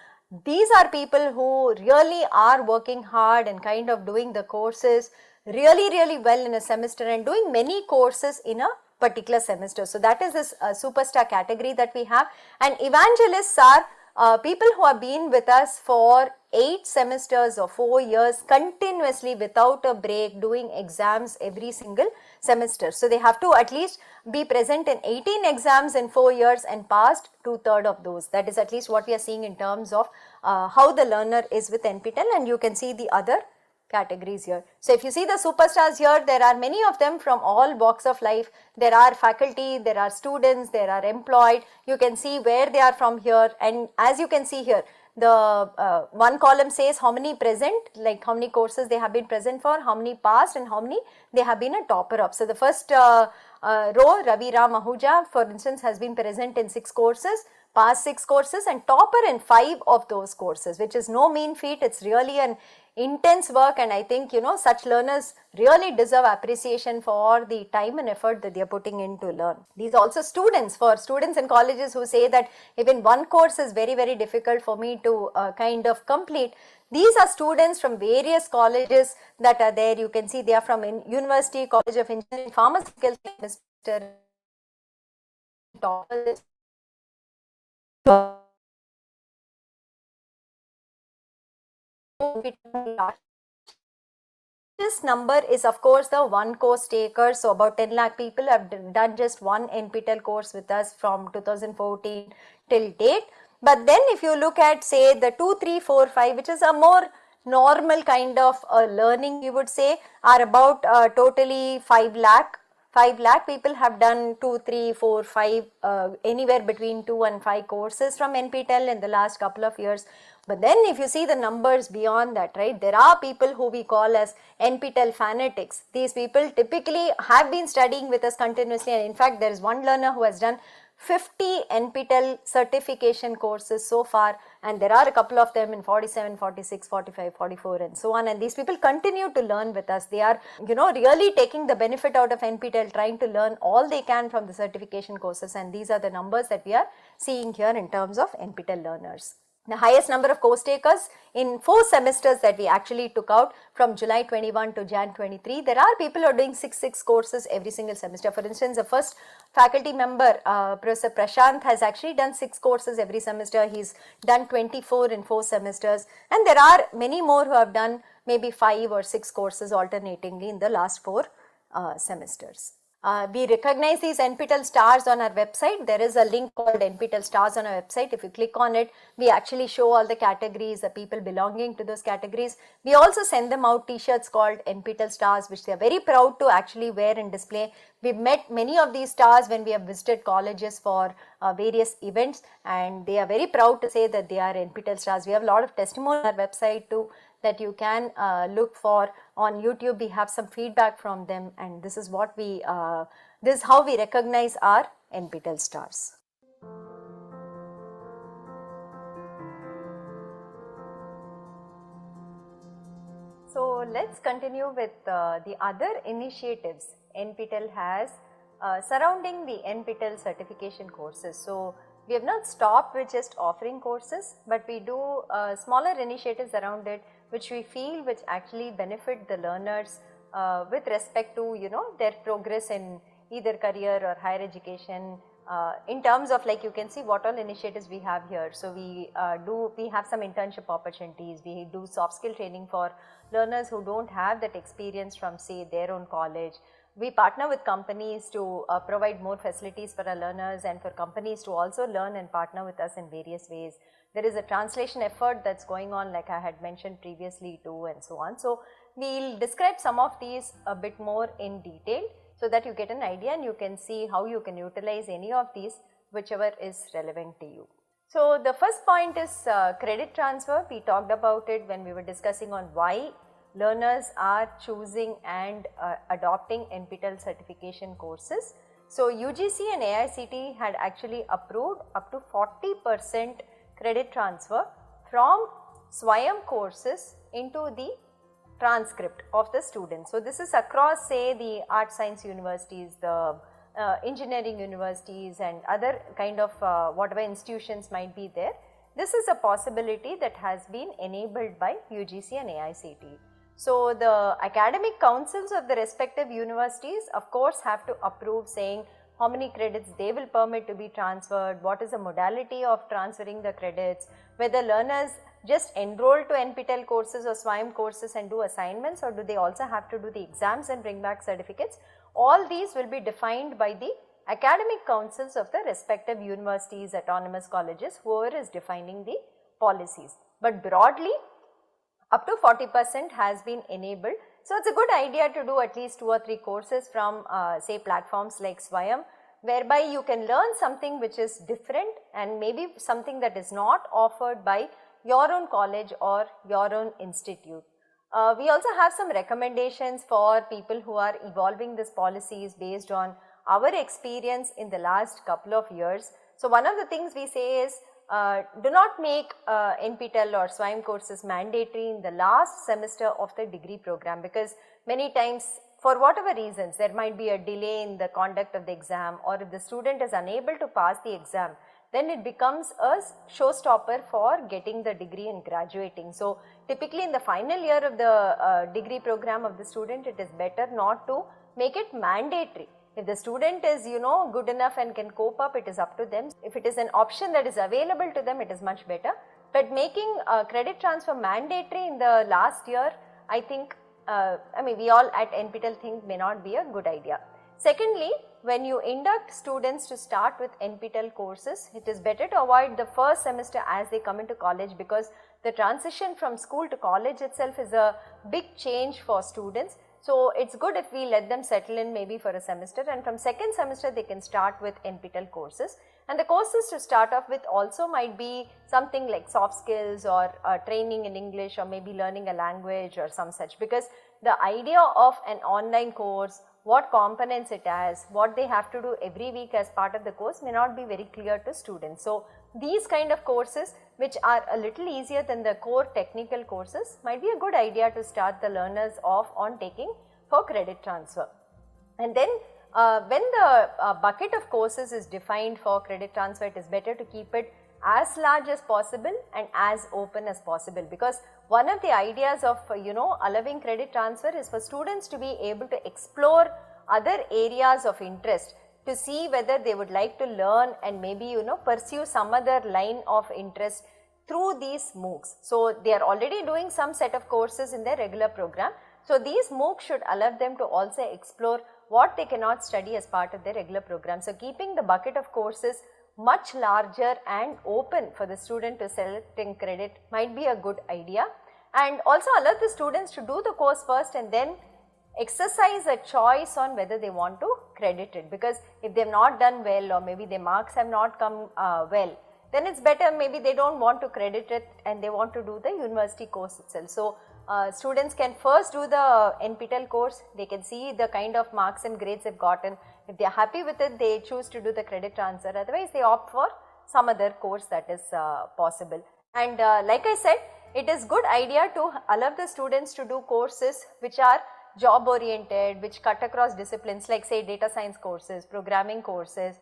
these are people who really are working hard and kind of doing the courses really well in a semester and doing many courses in a particular semester. So that is this superstar category that we have. And evangelists are people who have been with us for 8 semesters or 4 years continuously without a break, doing exams every single semester. So they have to at least be present in 18 exams in 4 years and passed 2/3 of those. That is at least what we are seeing in terms of how the learner is with NPTEL, and you can see the other categories here. So if you see the superstars here, there are many of them from all walks of life. There are faculty, there are students, there are employed. You can see where they are from here, and as you can see here, the one column says how many present, like how many courses they have been present for, how many passed, and how many they have been a topper of. So the first row, Ravi Ram Ahuja, for instance, has been present in 6 courses, passed 6 courses, and topper in 5 of those courses, which is no mean feat. It's really an intense work, and I think, you know, such learners really deserve appreciation for the time and effort that they are putting in to learn. These are also students, for students in colleges who say that even one course is very, very difficult for me to kind of complete. These are students from various colleges that are there. You can see they are from University, College of Engineering, Pharmaceutical, Mr. This number is of course the one course taker. So about 10 lakh people have done just one NPTEL course with us from 2014 till date. But then if you look at say the 2, 3, 4, 5, which is a more normal kind of learning, you would say, are about totally 5 lakh. 5 lakh people have done 2, 3, 4, 5, anywhere between 2 and 5 courses from NPTEL in the last couple of years. But then if you see the numbers beyond that, right, there are people who we call as NPTEL fanatics. These people typically have been studying with us continuously, and in fact there is one learner who has done 50 NPTEL certification courses so far, and there are a couple of them in 47, 46, 45, 44 and so on, and these people continue to learn with us. They are, you know, really taking the benefit out of NPTEL, trying to learn all they can from the certification courses, and these are the numbers that we are seeing here in terms of NPTEL learners. The highest number of course takers in 4 semesters that we actually took out from July 21 to Jan 23. There are people who are doing 6 courses every single semester. For instance, the first faculty member, Professor Prashant, has actually done 6 courses every semester. He's done 24 in 4 semesters, and there are many more who have done maybe 5 or 6 courses alternatingly in the last 4 semesters. We recognize these NPTEL stars on our website. There is a link called NPTEL stars on our website. If you click on it, we actually show all the categories, the people belonging to those categories. We also send them out t-shirts called NPTEL stars, which they are very proud to actually wear and display. We've met many of these stars when we have visited colleges for various events, and they are very proud to say that they are NPTEL stars. We have a lot of testimony on our website too that you can look for. On YouTube, we have some feedback from them, and this is what we, this is how we recognize our NPTEL stars. So let's continue with the other initiatives NPTEL has surrounding the NPTEL certification courses. So we have not stopped with just offering courses, but we do smaller initiatives around it, which we feel which actually benefit the learners with respect to, you know, their progress in either career or higher education, in terms of, like, you can see what all initiatives we have here. So we have some internship opportunities. We do soft skill training for learners who don't have that experience from, say, their own college. We partner with companies to provide more facilities for our learners, and for companies to also learn and partner with us in various ways. There is a translation effort that's going on, like I had mentioned previously too, and so on. So we'll describe some of these a bit more in detail, so that you get an idea and you can see how you can utilize any of these, whichever is relevant to you. So the first point is credit transfer. We talked about it when we were discussing on why learners are choosing and adopting NPTEL certification courses. So UGC and AICTE had actually approved up to 40% credit transfer from Swayam courses into the transcript of the students. So this is across, say, the art science universities, the engineering universities, and other kind of whatever institutions might be there. This is a possibility that has been enabled by UGC and AICTE. So the academic councils of the respective universities of course have to approve, saying how many credits they will permit to be transferred, what is the modality of transferring the credits, whether learners just enroll to NPTEL courses or SWAYAM courses and do assignments, or do they also have to do the exams and bring back certificates? All these will be defined by the academic councils of the respective universities, autonomous colleges, whoever is defining the policies. But broadly, up to 40% has been enabled. So, it is a good idea to do at least 2 or 3 courses from say platforms like SWAYAM, whereby you can learn something which is different and maybe something that is not offered by your own college or your own institute. We also have some recommendations for people who are evolving these policies based on our experience in the last couple of years. So, one of the things we say is do not make NPTEL or SWAYAM courses mandatory in the last semester of the degree program, because many times for whatever reasons there might be a delay in the conduct of the exam, or if the student is unable to pass the exam, then it becomes a showstopper for getting the degree and graduating. So, typically in the final year of the degree program of the student, it is better not to make it mandatory. If the student is good enough and can cope up, it is up to them. If it is an option that is available to them, it is much better. But making credit transfer mandatory in the last year, I think we all at NPTEL think may not be a good idea. Secondly, when you induct students to start with NPTEL courses, it is better to avoid the first semester as they come into college, because the transition from school to college itself is a big change for students. So, it is good if we let them settle in maybe for a semester, and from second semester they can start with NPTEL courses. And the courses to start off with also might be something like soft skills or training in English, or maybe learning a language or some such, because the idea of an online course, what components it has, what they have to do every week as part of the course may not be very clear to students. So, these kind of courses which are a little easier than the core technical courses might be a good idea to start the learners off on taking for credit transfer. And then when the bucket of courses is defined for credit transfer, it is better to keep it as large as possible and as open as possible, because one of the ideas of allowing credit transfer is for students to be able to explore other areas of interest, to see whether they would like to learn and maybe pursue some other line of interest through these MOOCs. So, they are already doing some set of courses in their regular program. So, these MOOCs should allow them to also explore what they cannot study as part of their regular program. So, keeping the bucket of courses much larger and open for the student to select in credit might be a good idea, and also allow the students to do the course first and then exercise a choice on whether they want to credit it, because if they have not done well or maybe their marks have not come well, then it is better maybe they do not want to credit it and they want to do the university course itself. So, students can first do the NPTEL course, they can see the kind of marks and grades they have gotten. If they are happy with it, they choose to do the credit transfer, otherwise they opt for some other course that is possible. And like I said, it is good idea to allow the students to do courses which are job oriented, which cut across disciplines, like say data science courses, programming courses,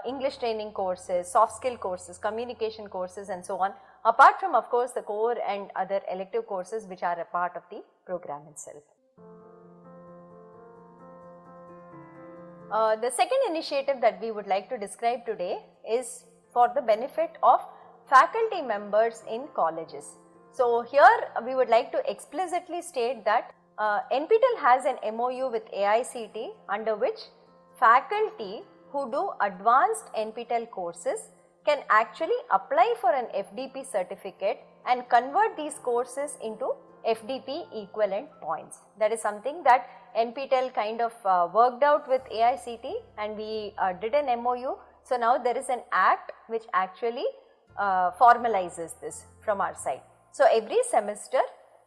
English training courses, soft skill courses, communication courses and so on, apart from of course the core and other elective courses which are a part of the program itself. The second initiative that we would like to describe today is for the benefit of faculty members in colleges. So, here we would like to explicitly state that NPTEL has an MOU with AICTE, under which faculty who do advanced NPTEL courses can actually apply for an FDP certificate and convert these courses into FDP equivalent points. That is something that NPTEL kind of worked out with AICTE, and we did an MOU. So, now there is an act which actually formalizes this from our side. So, every semester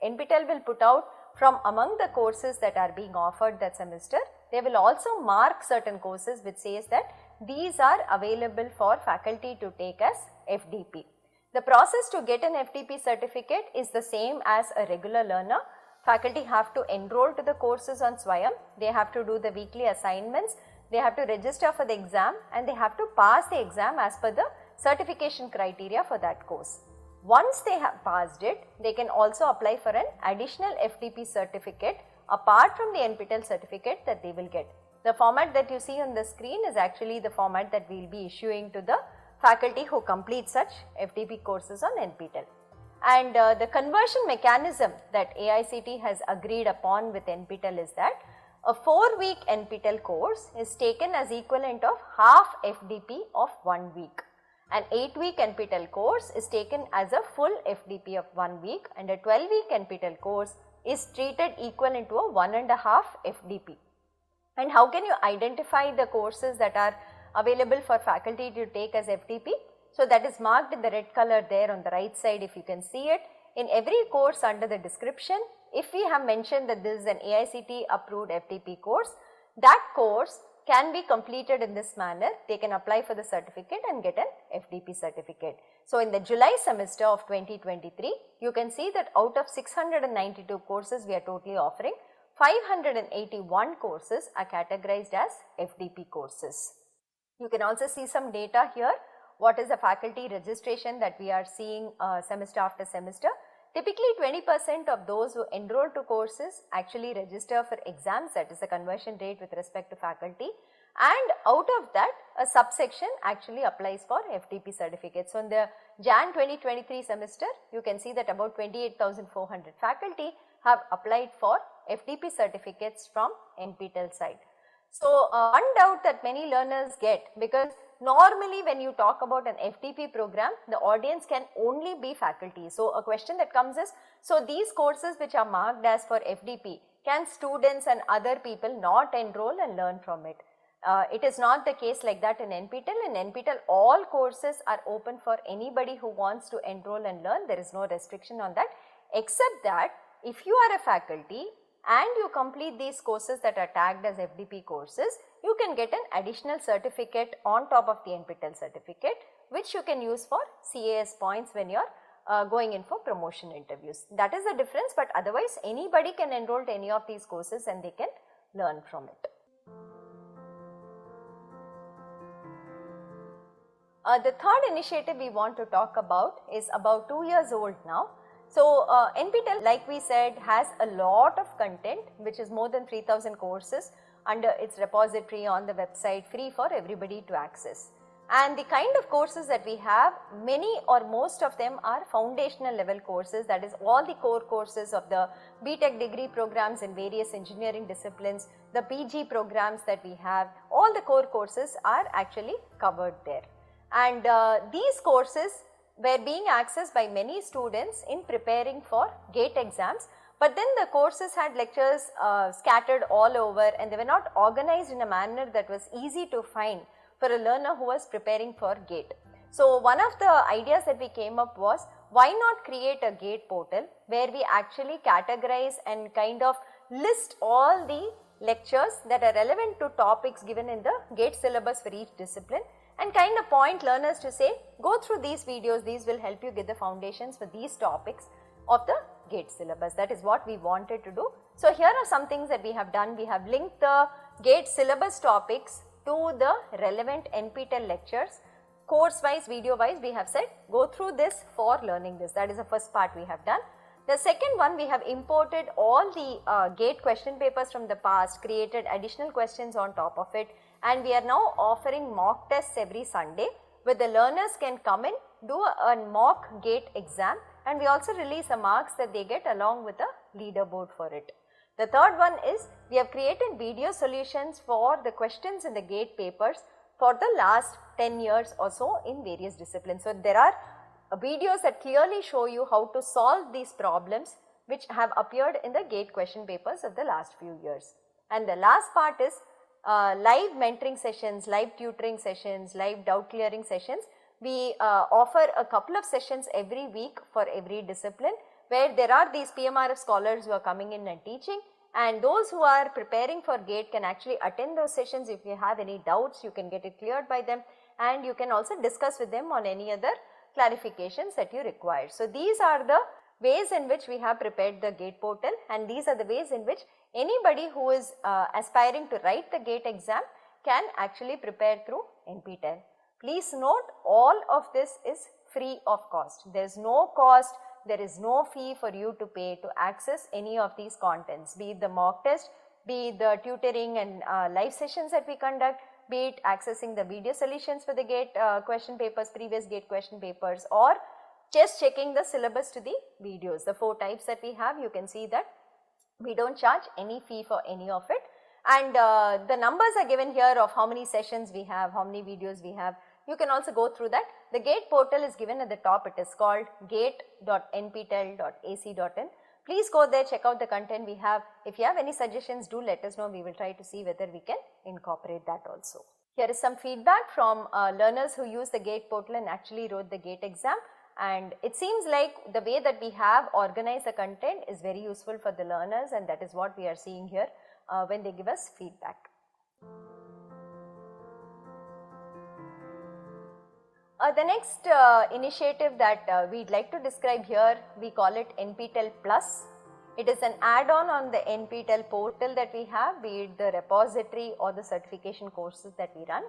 NPTEL will put out from among the courses that are being offered that semester, they will also mark certain courses which says that these are available for faculty to take as FDP. The process to get an FDP certificate is the same as a regular learner. Faculty have to enroll to the courses on SWAYAM, they have to do the weekly assignments, they have to register for the exam, and they have to pass the exam as per the certification criteria for that course. Once they have passed it, they can also apply for an additional FDP certificate apart from the NPTEL certificate that they will get. The format that you see on the screen is actually the format that we will be issuing to the faculty who complete such FDP courses on NPTEL. And the conversion mechanism that AICTE has agreed upon with NPTEL is that a 4-week NPTEL course is taken as equivalent of half FDP of 1 week. An 8-week NPTEL course is taken as a full FDP of 1 week, and a 12-week NPTEL course is treated equivalent to a 1.5 FDP. And how can you identify the courses that are available for faculty to take as FDP? So that is marked in the red color there on the right side, if you can see it. In every course under the description, if we have mentioned that this is an AICTE approved FDP course, that course can be completed in this manner. They can apply for the certificate and get an FDP certificate. So in the July semester of 2023, you can see that out of 692 courses we are totally offering, 581 courses are categorized as FDP courses. You can also see some data here. What is the faculty registration that we are seeing semester after semester? Typically 20% of those who enroll to courses actually register for exams, that is the conversion rate with respect to faculty, and out of that a subsection actually applies for FDP certificates. So in the Jan 2023 semester, you can see that about 28,400 faculty have applied for FDP certificates from NPTEL side. So one doubt that many learners get, because normally when you talk about an FDP program, the audience can only be faculty. So a question that comes is, so these courses which are marked as for FDP, can students and other people not enroll and learn from it? It is not the case like that in NPTEL. In NPTEL, all courses are open for anybody who wants to enroll and learn. There is no restriction on that, except that if you are a faculty and you complete these courses that are tagged as FDP courses, you can get an additional certificate on top of the NPTEL certificate, which you can use for CAS points when you are going in for promotion interviews. That is the difference, but otherwise anybody can enroll to any of these courses and they can learn from it. The third initiative we want to talk about is about 2 years old now. So NPTEL, like we said, has a lot of content, which is more than 3,000 courses under its repository on the website, free for everybody to access. And the kind of courses that we have, many or most of them are foundational level courses, that is all the core courses of the BTech degree programs in various engineering disciplines, the PG programs that we have, all the core courses are actually covered there. And these courses were being accessed by many students in preparing for GATE exams, but then the courses had lectures scattered all over and they were not organized in a manner that was easy to find for a learner who was preparing for GATE. So one of the ideas that we came up was, why not create a GATE portal where we actually categorize and kind of list all the lectures that are relevant to topics given in the GATE syllabus for each discipline, and kind of point learners to say, go through these videos, these will help you get the foundations for these topics of the GATE syllabus. That is what we wanted to do. So here are some things that we have done. We have linked the GATE syllabus topics to the relevant NPTEL lectures. Course wise, video wise, we have said, go through this for learning this. That is the first part we have done. The second one, we have imported all the GATE question papers from the past, created additional questions on top of it, and we are now offering mock tests every Sunday where the learners can come in, do a mock GATE exam, and we also release the marks that they get along with a leaderboard for it. The third one is, we have created video solutions for the questions in the GATE papers for the last 10 years or so in various disciplines. So there are videos that clearly show you how to solve these problems which have appeared in the GATE question papers of the last few years. And the last part is live mentoring sessions, live tutoring sessions, live doubt clearing sessions. We offer a couple of sessions every week for every discipline, where there are these PMRF scholars who are coming in and teaching, and those who are preparing for GATE can actually attend those sessions. If you have any doubts, you can get it cleared by them, and you can also discuss with them on any other clarifications that you require. So these are the ways in which we have prepared the GATE portal, and these are the ways in which anybody who is aspiring to write the GATE exam can actually prepare through NPTEL. Please note, all of this is free of cost. There is no cost, there is no fee for you to pay to access any of these contents, be it the mock test, be it the tutoring and live sessions that we conduct, be it accessing the video solutions for the GATE question papers, previous GATE question papers, or just checking the syllabus to the videos. The 4 types that we have, you can see that we don't charge any fee for any of it, and the numbers are given here of how many sessions we have, how many videos we have. You can also go through that. The GATE portal is given at the top. It is called gate.nptel.ac.in. Please go there, check out the content we have. If you have any suggestions, do let us know. We will try to see whether we can incorporate that also. Here is some feedback from learners who use the GATE portal and actually wrote the GATE exam, and it seems like the way that we have organized the content is very useful for the learners, and that is what we are seeing here when they give us feedback. The next initiative that we'd like to describe here, we call it NPTEL Plus. It is an add-on the NPTEL portal that we have, be it the repository or the certification courses that we run.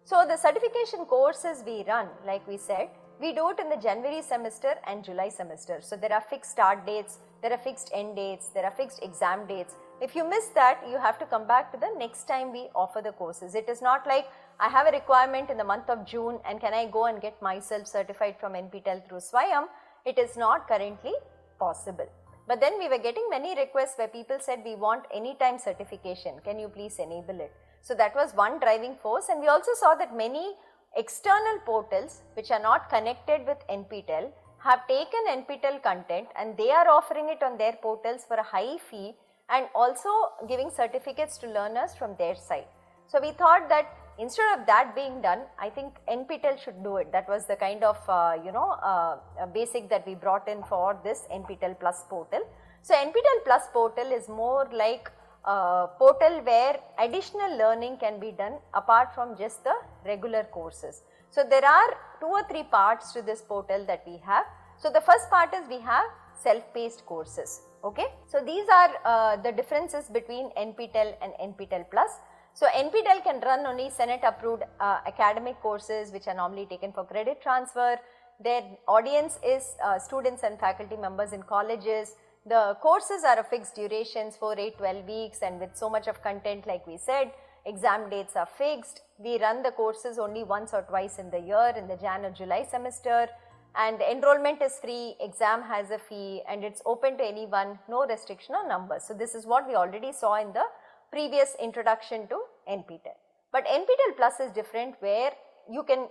So the certification courses we run, like we said, we do it in the January semester and July semester. So there are fixed start dates, there are fixed end dates, there are fixed exam dates. If you miss that, you have to come back to the next time we offer the courses. It is not like I have a requirement in the month of June and can I go and get myself certified from NPTEL through SWAYAM. It is not currently possible. But then we were getting many requests where people said we want anytime certification, can you please enable it? So that was one driving force, and we also saw that many external portals which are not connected with NPTEL have taken NPTEL content and they are offering it on their portals for a high fee and also giving certificates to learners from their side. So we thought that instead of that being done, I think NPTEL should do it. That was the kind of basic that we brought in for this NPTEL Plus portal. So NPTEL Plus portal is more like a portal where additional learning can be done apart from just the regular courses. So there are 2 or 3 parts to this portal that we have. So the first part is we have self-paced courses. Okay, so these are the differences between NPTEL and NPTEL Plus. So NPTEL can run only Senate approved academic courses which are normally taken for credit transfer. Their audience is students and faculty members in colleges. The courses are of fixed durations, 4, 8, 12 weeks, and with so much of content, like we said. Exam dates are fixed. We run the courses only once or twice in the year, in the Jan or July semester, and the enrollment is free, exam has a fee, and it's open to anyone, no restriction on numbers. So this is what we already saw in the previous introduction to NPTEL. But NPTEL Plus is different, where you can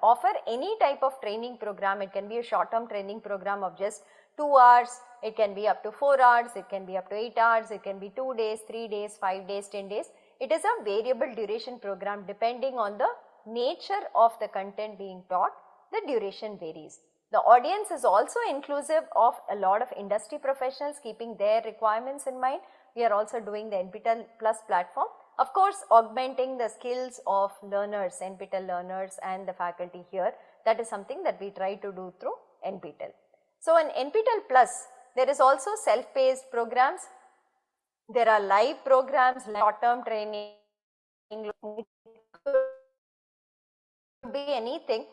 offer any type of training program. It can be a short-term training program of just 2 hours, it can be up to 4 hours, it can be up to 8 hours, it can be 2 days, 3 days, 5 days, 10 days. It is a variable duration program depending on the nature of the content being taught, the duration varies. The audience is also inclusive of a lot of industry professionals, keeping their requirements in mind. We are also doing the NPTEL Plus platform, of course augmenting the skills of learners, NPTEL learners and the faculty here. That is something that we try to do through NPTEL. So in NPTEL Plus, there is also self-paced programs. There are live programs, short-term training, could be anything.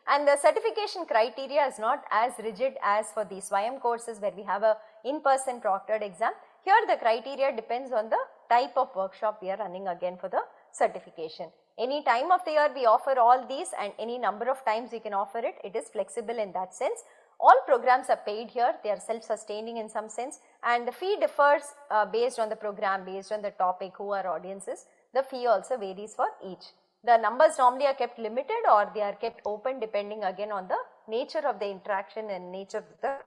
And the certification criteria is not as rigid as for the SWAYAM courses where we have a in-person proctored exam. Here the criteria depends on the type of workshop we are running again for the certification. Any time of the year we offer all these, and any number of times we can offer it. It is flexible in that sense. All programs are paid here, they are self-sustaining in some sense, and the fee differs based on the program, based on the topic, who our audience is. The fee also varies for each. The numbers normally are kept limited or they are kept open depending again on the nature of the interaction and nature of the.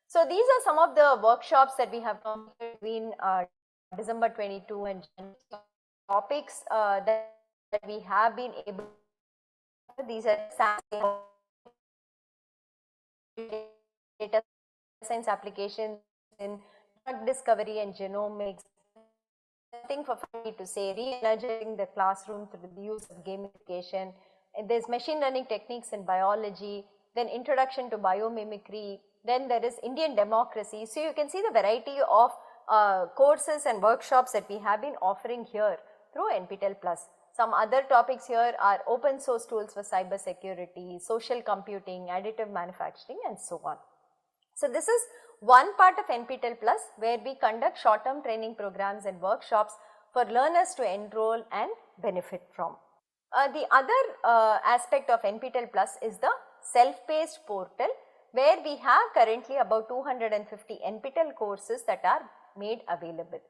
So these are some of the workshops that we have come between December 22 and topics that we have been able to. These are data science applications in drug discovery and genomics. Nothing for me to say, re-energizing the classroom through the use of gamification. There's machine learning techniques in biology, then introduction to biomimicry, then there is Indian democracy. So you can see the variety of courses and workshops that we have been offering here through NPTEL Plus. Some other topics here are open source tools for cyber security, social computing, additive manufacturing, and so on. So this is one part of NPTEL Plus where we conduct short-term training programs and workshops for learners to enroll and benefit from. The other aspect of NPTEL Plus is the self-paced portal where we have currently about 250 NPTEL courses that are made available.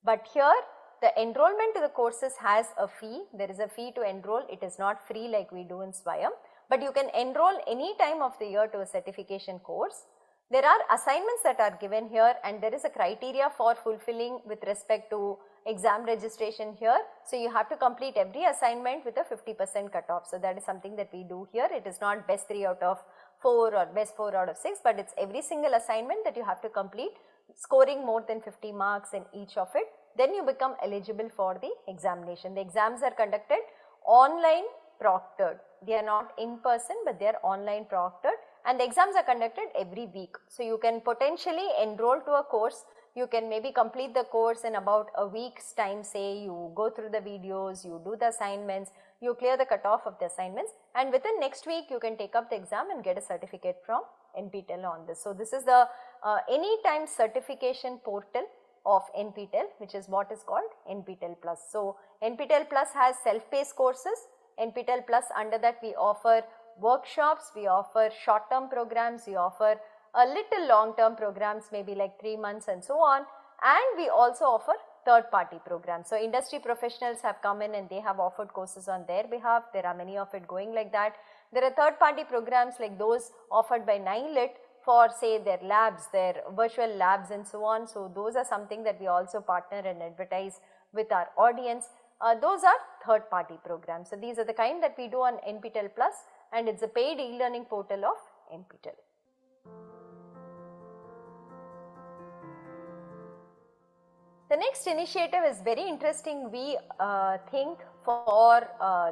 But here the enrollment to the courses has a fee. There is a fee to enroll. It is not free like we do in Swayam, but you can enroll any time of the year to a certification course. There are assignments that are given here, and there is a criteria for fulfilling with respect to exam registration here. So, you have to complete every assignment with a 50% cutoff. So, that is something that we do here. It is not best 3 out of 4 or best 4 out of 6, but it is every single assignment that you have to complete, scoring more than 50 marks in each of it. Then you become eligible for the examination. The exams are conducted online proctored. They are not in person, but they are online proctored, and the exams are conducted every week. So, you can potentially enroll to a course. You can maybe complete the course in about a week's time. Say you go through the videos, you do the assignments, you clear the cutoff of the assignments, and within next week you can take up the exam and get a certificate from NPTEL on this. So, this is the anytime certification portal of NPTEL, which is what is called NPTEL Plus. So, NPTEL Plus has self-paced courses. NPTEL Plus, under that we offer workshops, we offer short term programs, we offer a little long term programs, maybe like 3 months and so on, and we also offer third party programs. So, industry professionals have come in and they have offered courses on their behalf. There are many of it going like that. There are third party programs like those offered by 9LIT for say their labs, their virtual labs and so on. So, those are something that we also partner and advertise with our audience. Those are third party programs. So, these are the kind that we do on NPTEL Plus, and it is a paid e-learning portal of NPTEL. The next initiative is very interesting, we think, for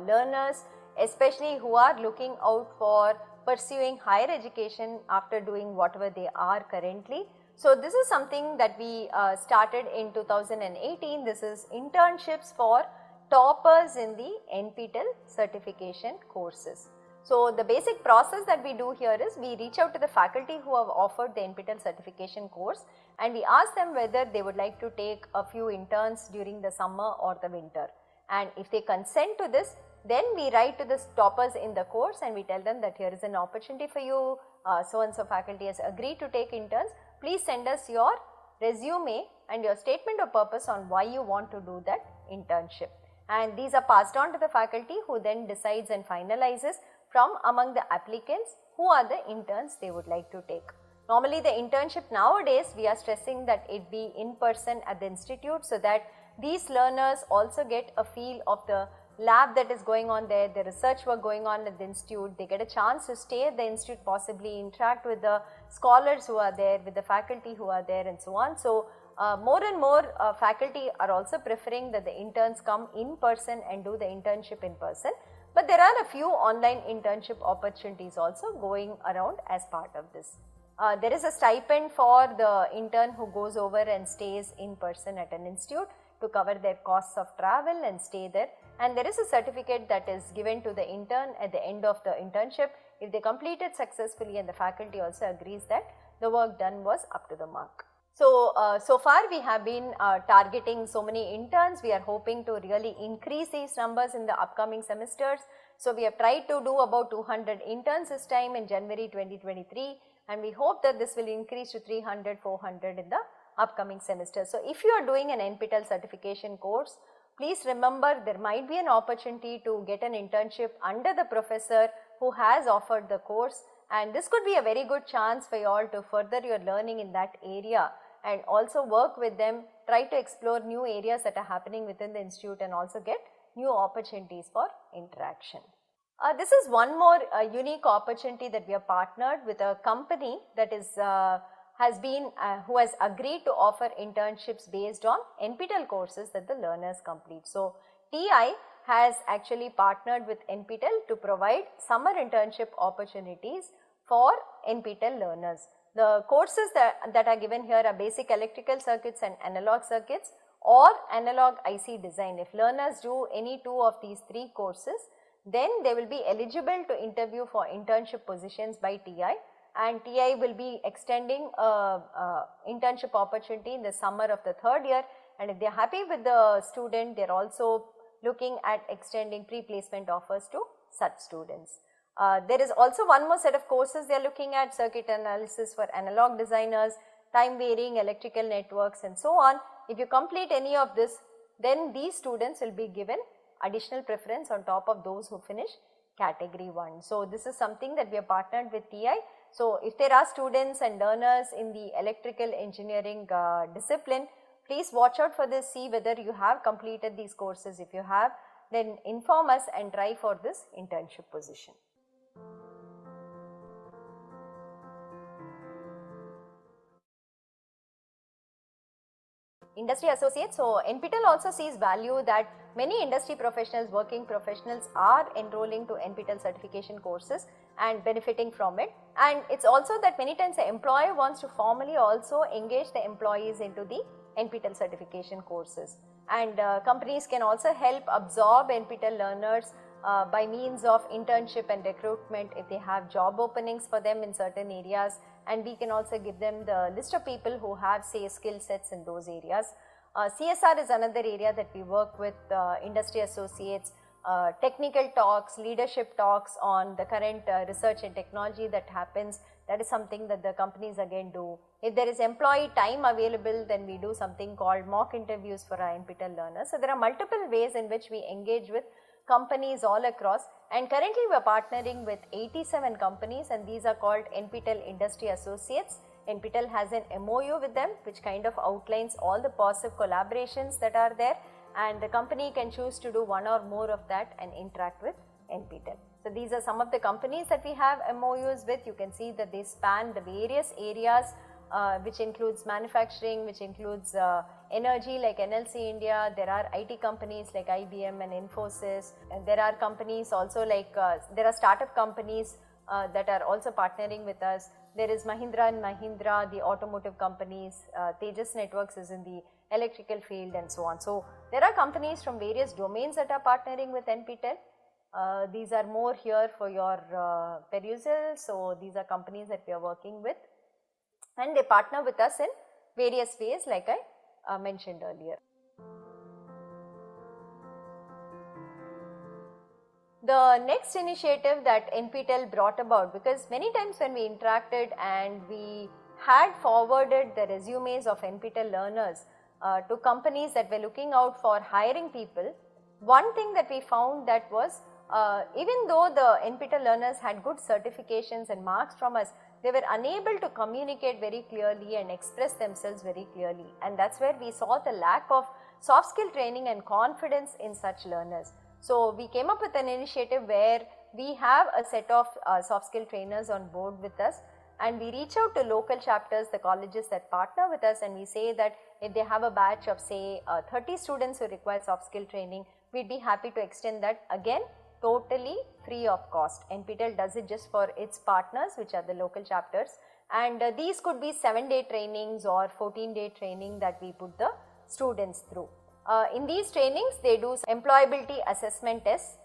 learners, especially who are looking out for pursuing higher education after doing whatever they are currently. So, this is something that we started in 2018. This is internships for toppers in the NPTEL certification courses. So, the basic process that we do here is we reach out to the faculty who have offered the NPTEL certification course, and we ask them whether they would like to take a few interns during the summer or the winter. And if they consent to this, then we write to the toppers in the course and we tell them that here is an opportunity for you, so and so faculty has agreed to take interns. Please send us your resume and your statement of purpose on why you want to do that internship. And these are passed on to the faculty, who then decides and finalizes from among the applicants who are the interns they would like to take. Normally the internship nowadays, we are stressing that it be in person at the institute, so that these learners also get a feel of the lab that is going on there, the research work going on at the institute. They get a chance to stay at the institute, possibly interact with the scholars who are there, with the faculty who are there and so on. So, more and more faculty are also preferring that the interns come in person and do the internship in person. But there are a few online internship opportunities also going around as part of this. There is a stipend for the intern who goes over and stays in person at an institute to cover their costs of travel and stay there, and there is a certificate that is given to the intern at the end of the internship if they complete it successfully and the faculty also agrees that the work done was up to the mark. So, so far we have been targeting so many interns. We are hoping to really increase these numbers in the upcoming semesters. So, we have tried to do about 200 interns this time in January 2023, and we hope that this will increase to 300, 400 in the upcoming semester. So, if you are doing an NPTEL certification course, please remember there might be an opportunity to get an internship under the professor who has offered the course, and this could be a very good chance for you all to further your learning in that area and also work with them, try to explore new areas that are happening within the institute and also get new opportunities for interaction. This is one more unique opportunity that we have partnered with a company that is who has agreed to offer internships based on NPTEL courses that the learners complete. So, TI has actually partnered with NPTEL to provide summer internship opportunities for NPTEL learners. The courses that are given here are basic electrical circuits and analog circuits or analog IC design. If learners do any two of these three courses, then they will be eligible to interview for internship positions by TI, and TI will be extending internship opportunity in the summer of the third year, and if they are happy with the student, they are also looking at extending pre-placement offers to such students. There is also one more set of courses they are looking at: circuit analysis for analog designers, time varying electrical networks, and so on. If you complete any of this, then these students will be given additional preference on top of those who finish category 1. So, this is something that we have partnered with TI. So, if there are students and learners in the electrical engineering discipline, please watch out for this, see whether you have completed these courses. If you have, then inform us and try for this internship position. Industry associates. So, NPTEL also sees value that many industry professionals, working professionals are enrolling to NPTEL certification courses and benefiting from it. And it is also that many times the employer wants to formally also engage the employees into the NPTEL certification courses. And companies can also help absorb NPTEL learners by means of internship and recruitment if they have job openings for them in certain areas, and we can also give them the list of people who have, say, skill sets in those areas. CSR is another area that we work with industry associates, technical talks, leadership talks on the current research and technology that happens. That is something that the companies again do. If there is employee time available, then we do something called mock interviews for our NPTEL learners. So, there are multiple ways in which we engage with companies all across, and currently we are partnering with 87 companies, and these are called NPTEL Industry Associates. NPTEL has an MOU with them which kind of outlines all the positive collaborations that are there, and the company can choose to do one or more of that and interact with NPTEL. So, these are some of the companies that we have MOUs with. You can see that they span the various areas which includes manufacturing, which includes energy like NLC India. There are IT companies like IBM and Infosys, and there are companies also like there are startup companies that are also partnering with us. There is Mahindra and Mahindra, the automotive companies, Tejas Networks is in the electrical field, and so on. So, there are companies from various domains that are partnering with NPTEL. These are more here for your perusal. So, these are companies that we are working with, and they partner with us in various ways like I mentioned earlier. The next initiative that NPTEL brought about, because many times when we interacted and we had forwarded the resumes of NPTEL learners to companies that were looking out for hiring people, one thing that we found that was even though the NPTEL learners had good certifications and marks from us, they were unable to communicate very clearly and express themselves very clearly, and that is where we saw the lack of soft skill training and confidence in such learners. So, we came up with an initiative where we have a set of soft skill trainers on board with us, and we reach out to local chapters, the colleges that partner with us, and we say that if they have a batch of say 30 students who require soft skill training, we would be happy to extend that, again totally free of cost. NPTEL does it just for its partners, which are the local chapters, and these could be 7-day trainings or 14-day training that we put the students through. In these trainings, they do employability assessment tests,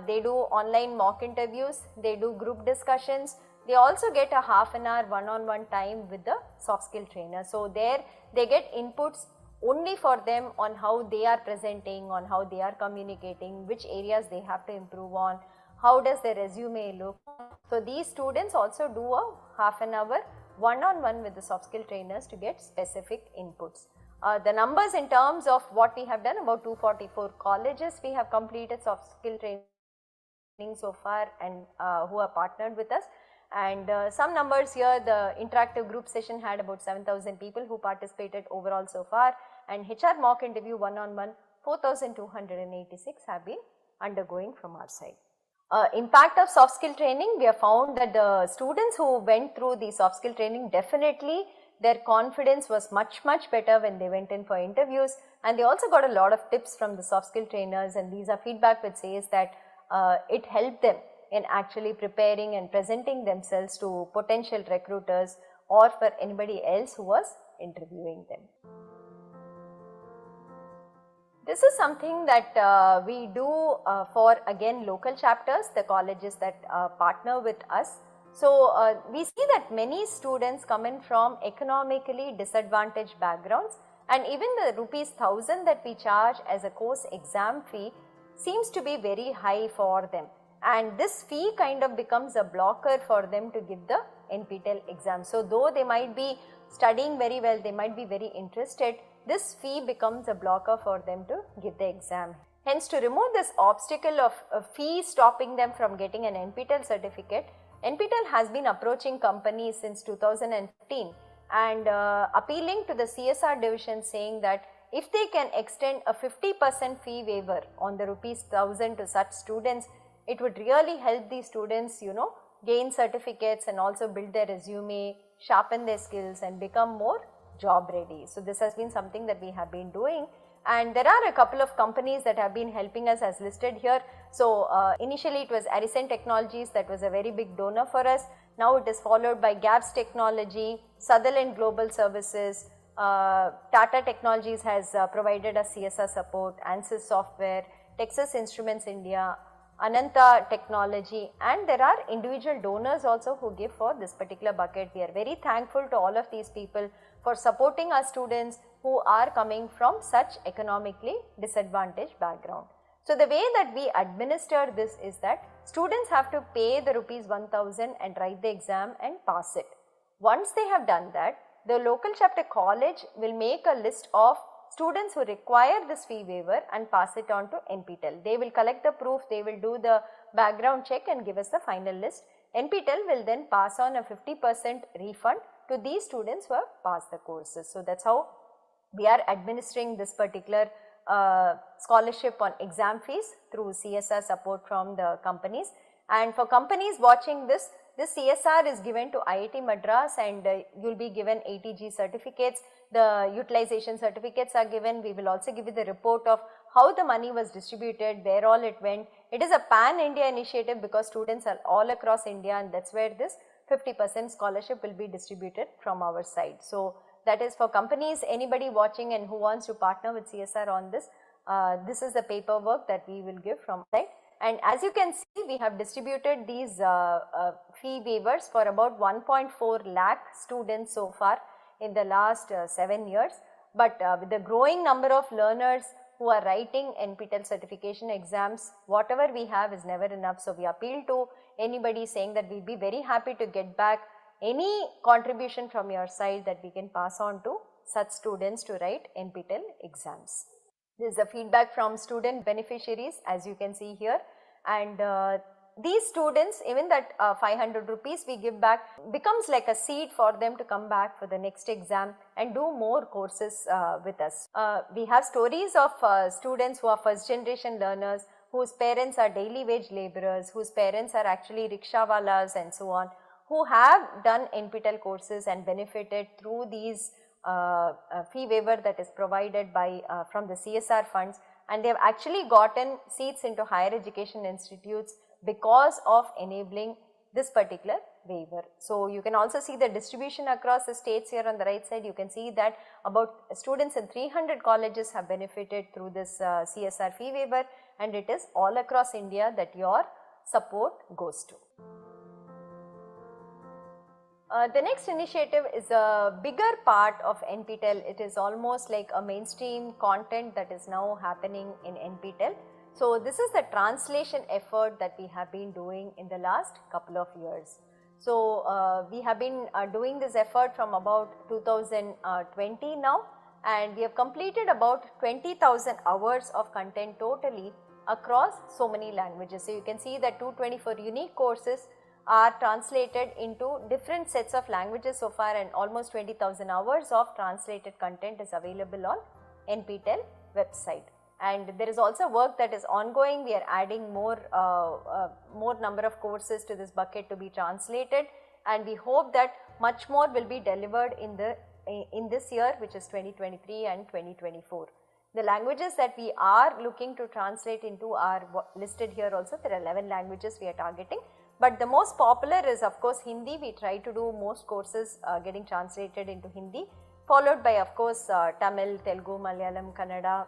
they do online mock interviews, they do group discussions, they also get a half an hour one-on-one time with the soft skill trainer. So, there they get inputs only for them on how they are presenting, on how they are communicating, which areas they have to improve on, how does their resume look. So, these students also do a half an hour one-on-one with the soft skill trainers to get specific inputs. The numbers in terms of what we have done, about 244 colleges we have completed soft skill training so far, and who are partnered with us. And some numbers here, the interactive group session had about 7,000 people who participated overall so far, and HR mock interview one-on-one 4,286 have been undergoing from our side. Impact of soft skill training, we have found that the students who went through the soft skill training, definitely their confidence was much better when they went in for interviews, and they also got a lot of tips from the soft skill trainers, and these are feedback which says that it helped them in actually preparing and presenting themselves to potential recruiters or for anybody else who was interviewing them. This is something that we do for again local chapters, the colleges that partner with us. So, we see that many students come in from economically disadvantaged backgrounds, and even the ₹1,000 that we charge as a course exam fee seems to be very high for them. and this fee kind of becomes a blocker for them to give the NPTEL exam. So, though they might be studying very well, they might be very interested, this fee becomes a blocker for them to give the exam. Hence, to remove this obstacle of a fee stopping them from getting an NPTEL certificate, NPTEL has been approaching companies since 2015 and appealing to the CSR division, saying that if they can extend a 50% fee waiver on the ₹1,000 to such students, it would really help these students, gain certificates and also build their resume, sharpen their skills and become more job ready. So, this has been something that we have been doing, and there are a couple of companies that have been helping us as listed here. So, initially it was Arisen Technologies that was a very big donor for us. Now it is followed by Gaps Technology, Sutherland Global Services, Tata Technologies has provided us CSR support, ANSYS Software, Texas Instruments India, Ananta Technology, and there are individual donors also who give for this particular bucket. We are very thankful to all of these people for supporting our students who are coming from such economically disadvantaged background. So, the way that we administer this is that students have to pay the ₹1,000 and write the exam and pass it. Once they have done that, the local chapter college will make a list of students who require this fee waiver and pass it on to NPTEL. They will collect the proof, they will do the background check and give us the final list. NPTEL will then pass on a 50% refund to these students who have passed the courses. So, that is how we are administering this particular scholarship on exam fees through CSR support from the companies. And for companies watching this CSR is given to IIT Madras, and you will be given ATG certificates. The utilization certificates are given. We will also give you the report of how the money was distributed, where all it went. It is a pan-India initiative because students are all across India, and that is where this 50% scholarship will be distributed from our side. So, that is for companies, anybody watching and who wants to partner with CSR on this, this is the paperwork that we will give from side. And as you can see, we have distributed these fee waivers for about 1.4 lakh students so far in the last 7 years. But with the growing number of learners who are writing NPTEL certification exams, whatever we have is never enough. So, we appeal to anybody saying that we will be very happy to get back any contribution from your side that we can pass on to such students to write NPTEL exams. This is the feedback from student beneficiaries, as you can see here, and these students, even that 500 rupees we give back becomes like a seed for them to come back for the next exam and do more courses with us. We have stories of students who are first generation learners, whose parents are daily wage laborers, whose parents are actually rickshawalas and so on, who have done NPTEL courses and benefited through these fee waiver that is provided by from the CSR funds, and they have actually gotten seats into higher education institutes because of enabling this particular waiver. So, you can also see the distribution across the states here on the right side. You can see that about students in 300 colleges have benefited through this CSR fee waiver, and it is all across India that your support goes to. The next initiative is a bigger part of NPTEL. It is almost like a mainstream content that is now happening in NPTEL. So, this is the translation effort that we have been doing in the last couple of years. So, we have been doing this effort from about 2020 now, and we have completed about 20,000 hours of content totally across so many languages. So, you can see that 224 unique courses are translated into different sets of languages so far, and almost 20,000 hours of translated content is available on NPTEL website. And there is also work that is ongoing. We are adding more number of courses to this bucket to be translated, and we hope that much more will be delivered in this year, which is 2023 and 2024. The languages that we are looking to translate into are listed here also. There are 11 languages we are targeting, but the most popular is of course Hindi. We try to do most courses getting translated into Hindi, followed by of course Tamil, Telugu, Malayalam, Kannada,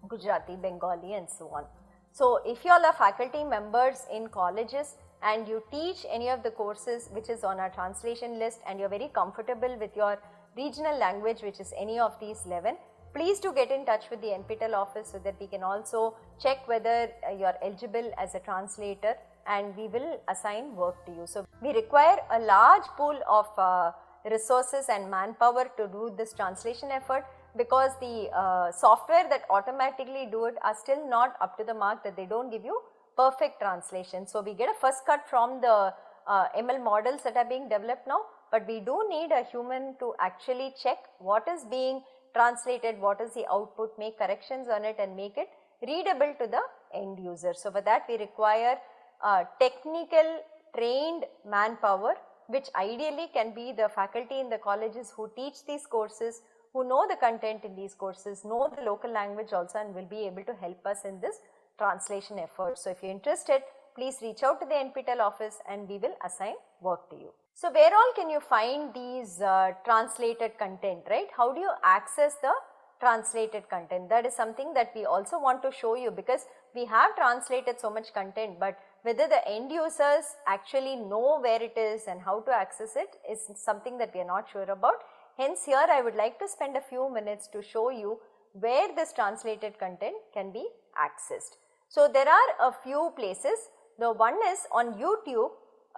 Gujarati, Bengali and so on. So, if you all are faculty members in colleges and you teach any of the courses which is on our translation list, and you are very comfortable with your regional language, which is any of these 11, please do get in touch with the NPTEL office so that we can also check whether you are eligible as a translator, and we will assign work to you. So we require a large pool of resources and manpower to do this translation effort, because the software that automatically do it are still not up to the mark, that they don't give you perfect translation. So we get a first cut from the ML models that are being developed now, but we do need a human to actually check what is being translated, what is the output, make corrections on it and make it readable to the end user. So for that we require technical trained manpower, which ideally can be the faculty in the colleges who teach these courses, who know the content in these courses, know the local language also, and will be able to help us in this translation effort. So if you are interested, please reach out to the NPTEL office and we will assign work to you. So where all can you find these translated content, right? How do you access the translated content? That is something that we also want to show you, because we have translated so much content, but whether the end users actually know where it is and how to access it is something that we are not sure about. Hence here I would like to spend a few minutes to show you where this translated content can be accessed. So there are a few places. The one is on YouTube.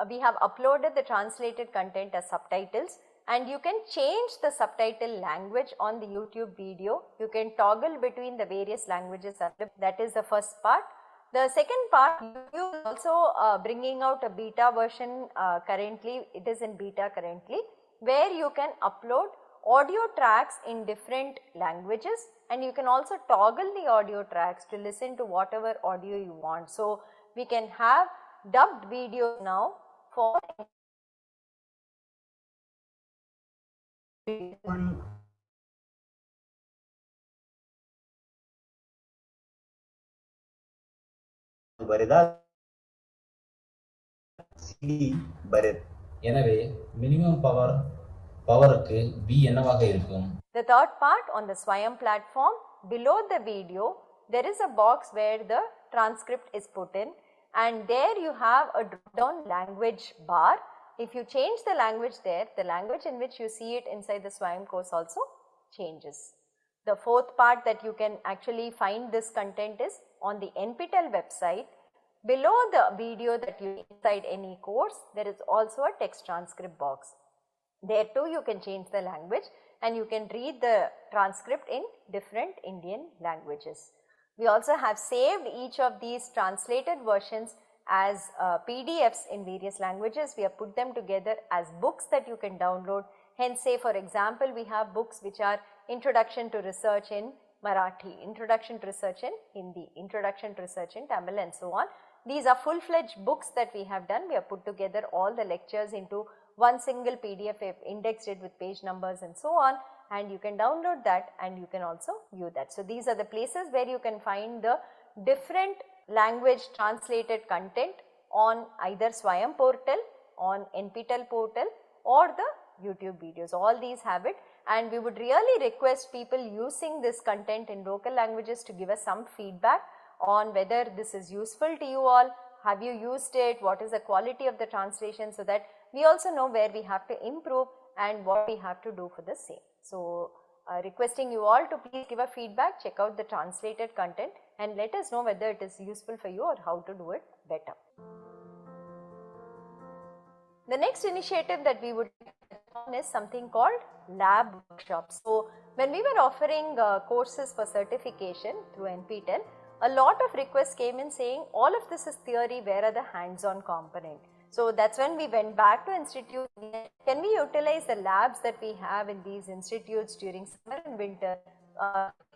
We have uploaded the translated content as subtitles, and you can change the subtitle language on the YouTube video. You can toggle between the various languages. That is the first part. The second part, YouTube is also bringing out a beta version currently. It is in beta currently, where you can upload audio tracks in different languages, and you can also toggle the audio tracks to listen to whatever audio you want. So we can have dubbed videos now for எனவே minimum பவருக்கு B என்னவாக இருக்கும்? The third part, on the Swayam platform, below the video there is a box where the transcript is put in, and there you have a drop down language bar. If you change the language there, the language in which you see it inside the Swayam course also changes. The fourth part that you can actually find this content is on the NPTEL website. Below the video that you inside any course, there is also a text transcript box. There too you can change the language and you can read the transcript in different Indian languages. We also have saved each of these translated versions as PDFs in various languages. We have put them together as books that you can download. Hence, say for example, we have books which are Introduction to Research in Marathi, Introduction to Research in Hindi, Introduction to Research in Tamil, and so on. These are full-fledged books that we have done. We have put together all the lectures into one single PDF, indexed it with page numbers and so on, and you can download that and you can also view that. So these are the places where you can find the different language translated content on either Swayam portal, on NPTEL portal, or the YouTube videos. All these have it, and we would really request people using this content in local languages to give us some feedback on whether this is useful to you all. Have you used it? What is the quality of the translation, so that we also know where we have to improve and what we have to do for the same. So requesting you all to please give a feedback, check out the translated content and let us know whether it is useful for you or how to do it better. The next initiative that we would on is something called lab workshops. So when we were offering courses for certification through NPTEL, a lot of requests came in saying all of this is theory, where are the hands-on component? So that's when we went back to institute. Can we utilize the labs that we have in these institutes during summer and winter,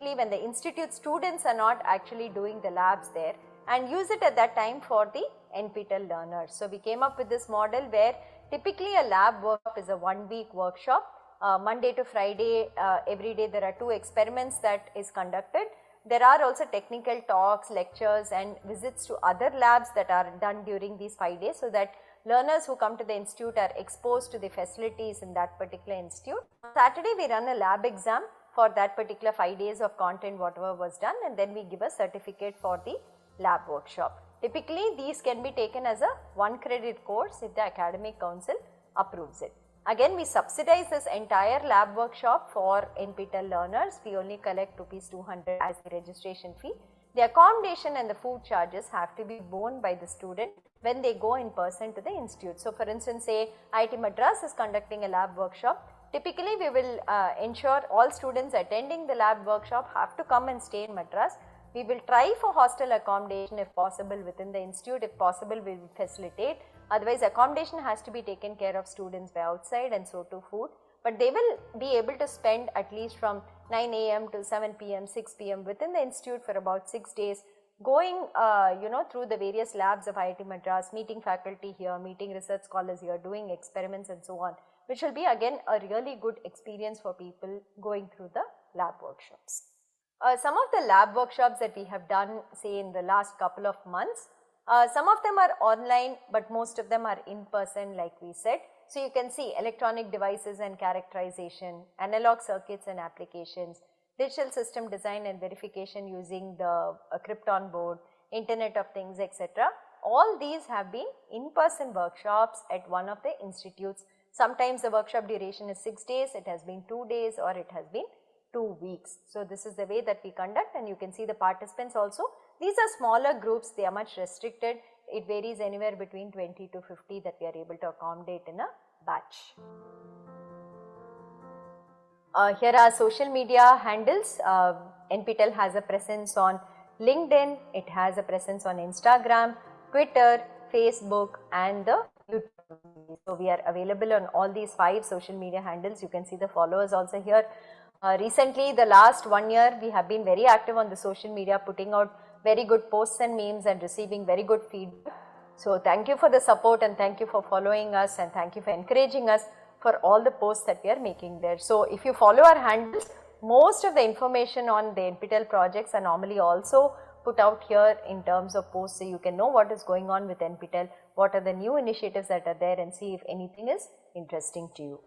when the institute students are not actually doing the labs there, and use it at that time for the NPTEL learners. So we came up with this model where typically a lab workshop is a 1-week workshop. Monday to Friday, every day there are 2 experiments that is conducted. There are also technical talks, lectures and visits to other labs that are done during these 5 days, so that learners who come to the institute are exposed to the facilities in that particular institute. On Saturday we run a lab exam for that particular 5 days of content whatever was done, and then we give a certificate for the lab workshop. Typically these can be taken as a 1 credit course if the academic council approves it. Again, we subsidize this entire lab workshop for NPTEL learners. We only collect ₹200 as the registration fee, The accommodation and the food charges have to be borne by the student when they go in person to the institute. So, for instance, say IIT Madras is conducting a lab workshop. Typically, we will ensure all students attending the lab workshop have to come and stay in Madras. We will try for hostel accommodation if possible within the institute. If possible, we will facilitate. Otherwise, accommodation has to be taken care of students by outside, and so to food. But they will be able to spend at least from 9 AM to 7 PM, 6 PM within the institute for about 6 days, going through the various labs of IIT Madras, meeting faculty here, meeting research scholars here, doing experiments and so on, which will be again a really good experience for people going through the lab workshops. Some of the lab workshops that we have done, say in the last couple of months, some of them are online, but most of them are in person, like we said. So, you can see electronic devices and characterization, analog circuits and applications, digital system design and verification using the Krypton board, Internet of Things, etc. All these have been in-person workshops at one of the institutes. Sometimes the workshop duration is 6 days, it has been 2 days, or it has been 2 weeks. So, this is the way that we conduct, and you can see the participants also. These are smaller groups, they are much restricted. It varies anywhere between 20 to 50 that we are able to accommodate in a batch. Here are social media handles. NPTEL has a presence on LinkedIn, it has a presence on Instagram, Twitter, Facebook and the YouTube. So, we are available on all these 5 social media handles. You can see the followers also here. Recently, the last 1 year, we have been very active on the social media, putting out very good posts and memes and receiving very good feedback. So, thank you for the support, and thank you for following us, and thank you for encouraging us for all the posts that we are making there. So, if you follow our handles, most of the information on the NPTEL projects are normally also put out here in terms of posts, so you can know what is going on with NPTEL, what are the new initiatives that are there, and see if anything is interesting to you.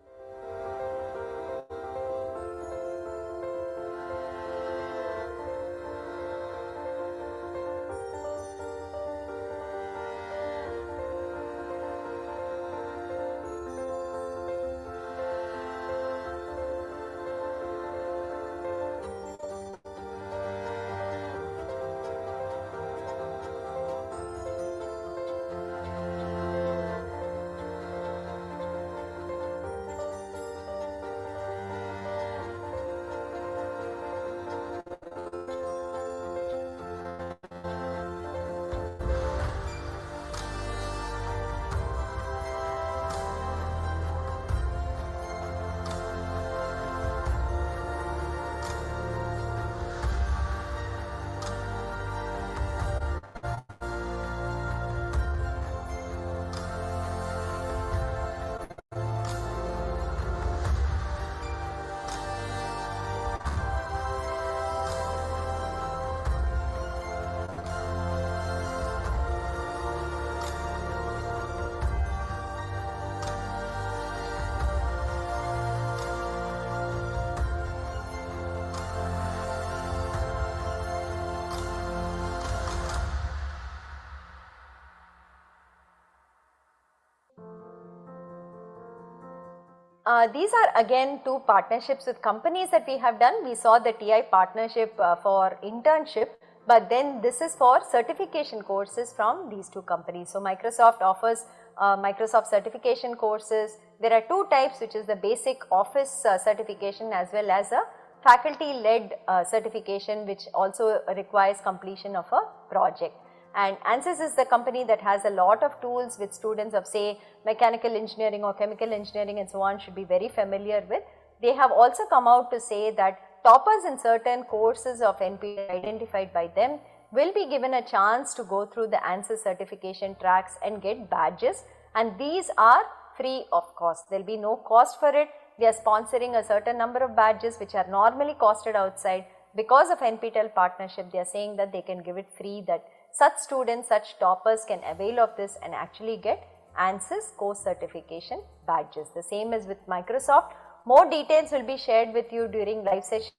These are again 2 partnerships with companies that we have done. We saw the TI partnership for internship, but then this is for certification courses from these 2 companies. So, Microsoft offers Microsoft certification courses. There are 2 types, which is the basic office certification as well as a faculty led certification, which also requires completion of a project. And ANSYS is the company that has a lot of tools which students of say mechanical engineering or chemical engineering and so on should be very familiar with. They have also come out to say that toppers in certain courses of NPTEL identified by them will be given a chance to go through the ANSYS certification tracks and get badges, and these are free of cost. There will be no cost for it. They are sponsoring a certain number of badges which are normally costed outside. Because of NPTEL partnership, they are saying that they can give it free, that such students, such toppers can avail of this and actually get ANSYS course certification badges. The same as with Microsoft. More details will be shared with you during live session.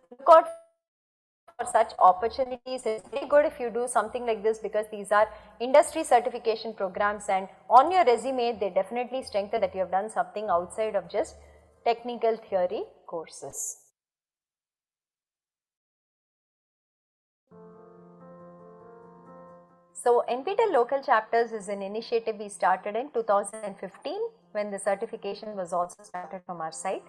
Look out for such opportunities. It's very good if you do something like this, because these are industry certification programs, and on your resume they definitely strengthen that you have done something outside of just technical theory courses. So NPTEL local chapters is an initiative we started in 2015 when the certification was also started from our side.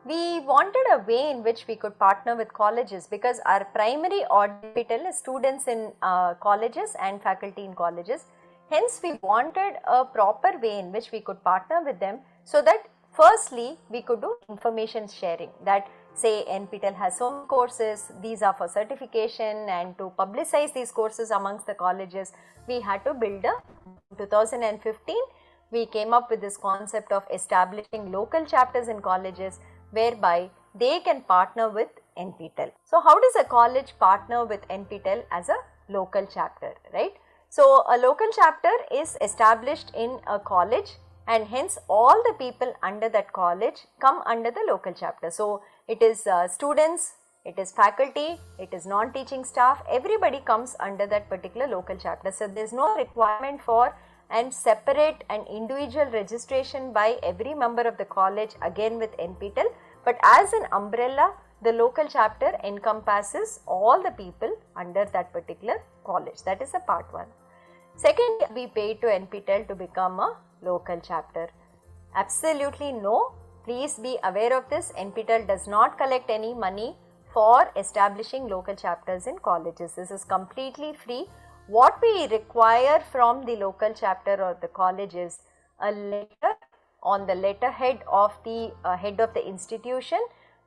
We wanted a way in which we could partner with colleges because our primary audience is students in colleges and faculty in colleges. Hence, we wanted a proper way in which we could partner with them so that firstly we could do information sharing, that say NPTEL has so many courses, these are for certification, and to publicize these courses amongst the colleges, we had to build a 2015 we came up with this concept of establishing local chapters in colleges whereby they can partner with NPTEL. So how does a college partner with NPTEL as a local chapter, right? So a local chapter is established in a college and hence all the people under that college come under the local chapter. So it is students, it is faculty, it is non-teaching staff, everybody comes under that particular local chapter. So there is no requirement for and separate and individual registration by every member of the college again with NPTEL, but as an umbrella the local chapter encompasses all the people under that particular college. That is the part 1. Second, we pay to NPTEL to become a local chapter. Absolutely no. Please be aware of this. NPTEL does not collect any money for establishing local chapters in colleges. This is completely free. What we require from the local chapter or the college is a letter on the letterhead of the head of the institution,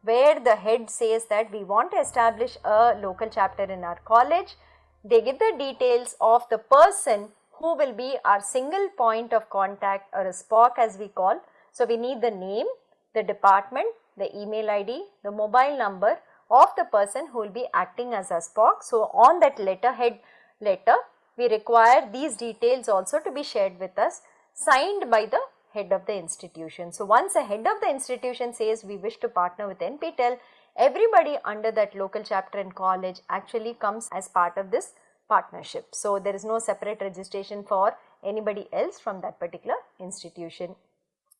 where the head says that we want to establish a local chapter in our college. They give the details of the person who will be our single point of contact, or a SPOC as we call. So we need the name, the department, the email ID, the mobile number of the person who will be acting as a SPOC. So on that letterhead letter, we require these details also to be shared with us, signed by the head of the institution. So once the head of the institution says we wish to partner with NPTEL, everybody under that local chapter in college actually comes as part of this partnership. So there is no separate registration for anybody else from that particular institution.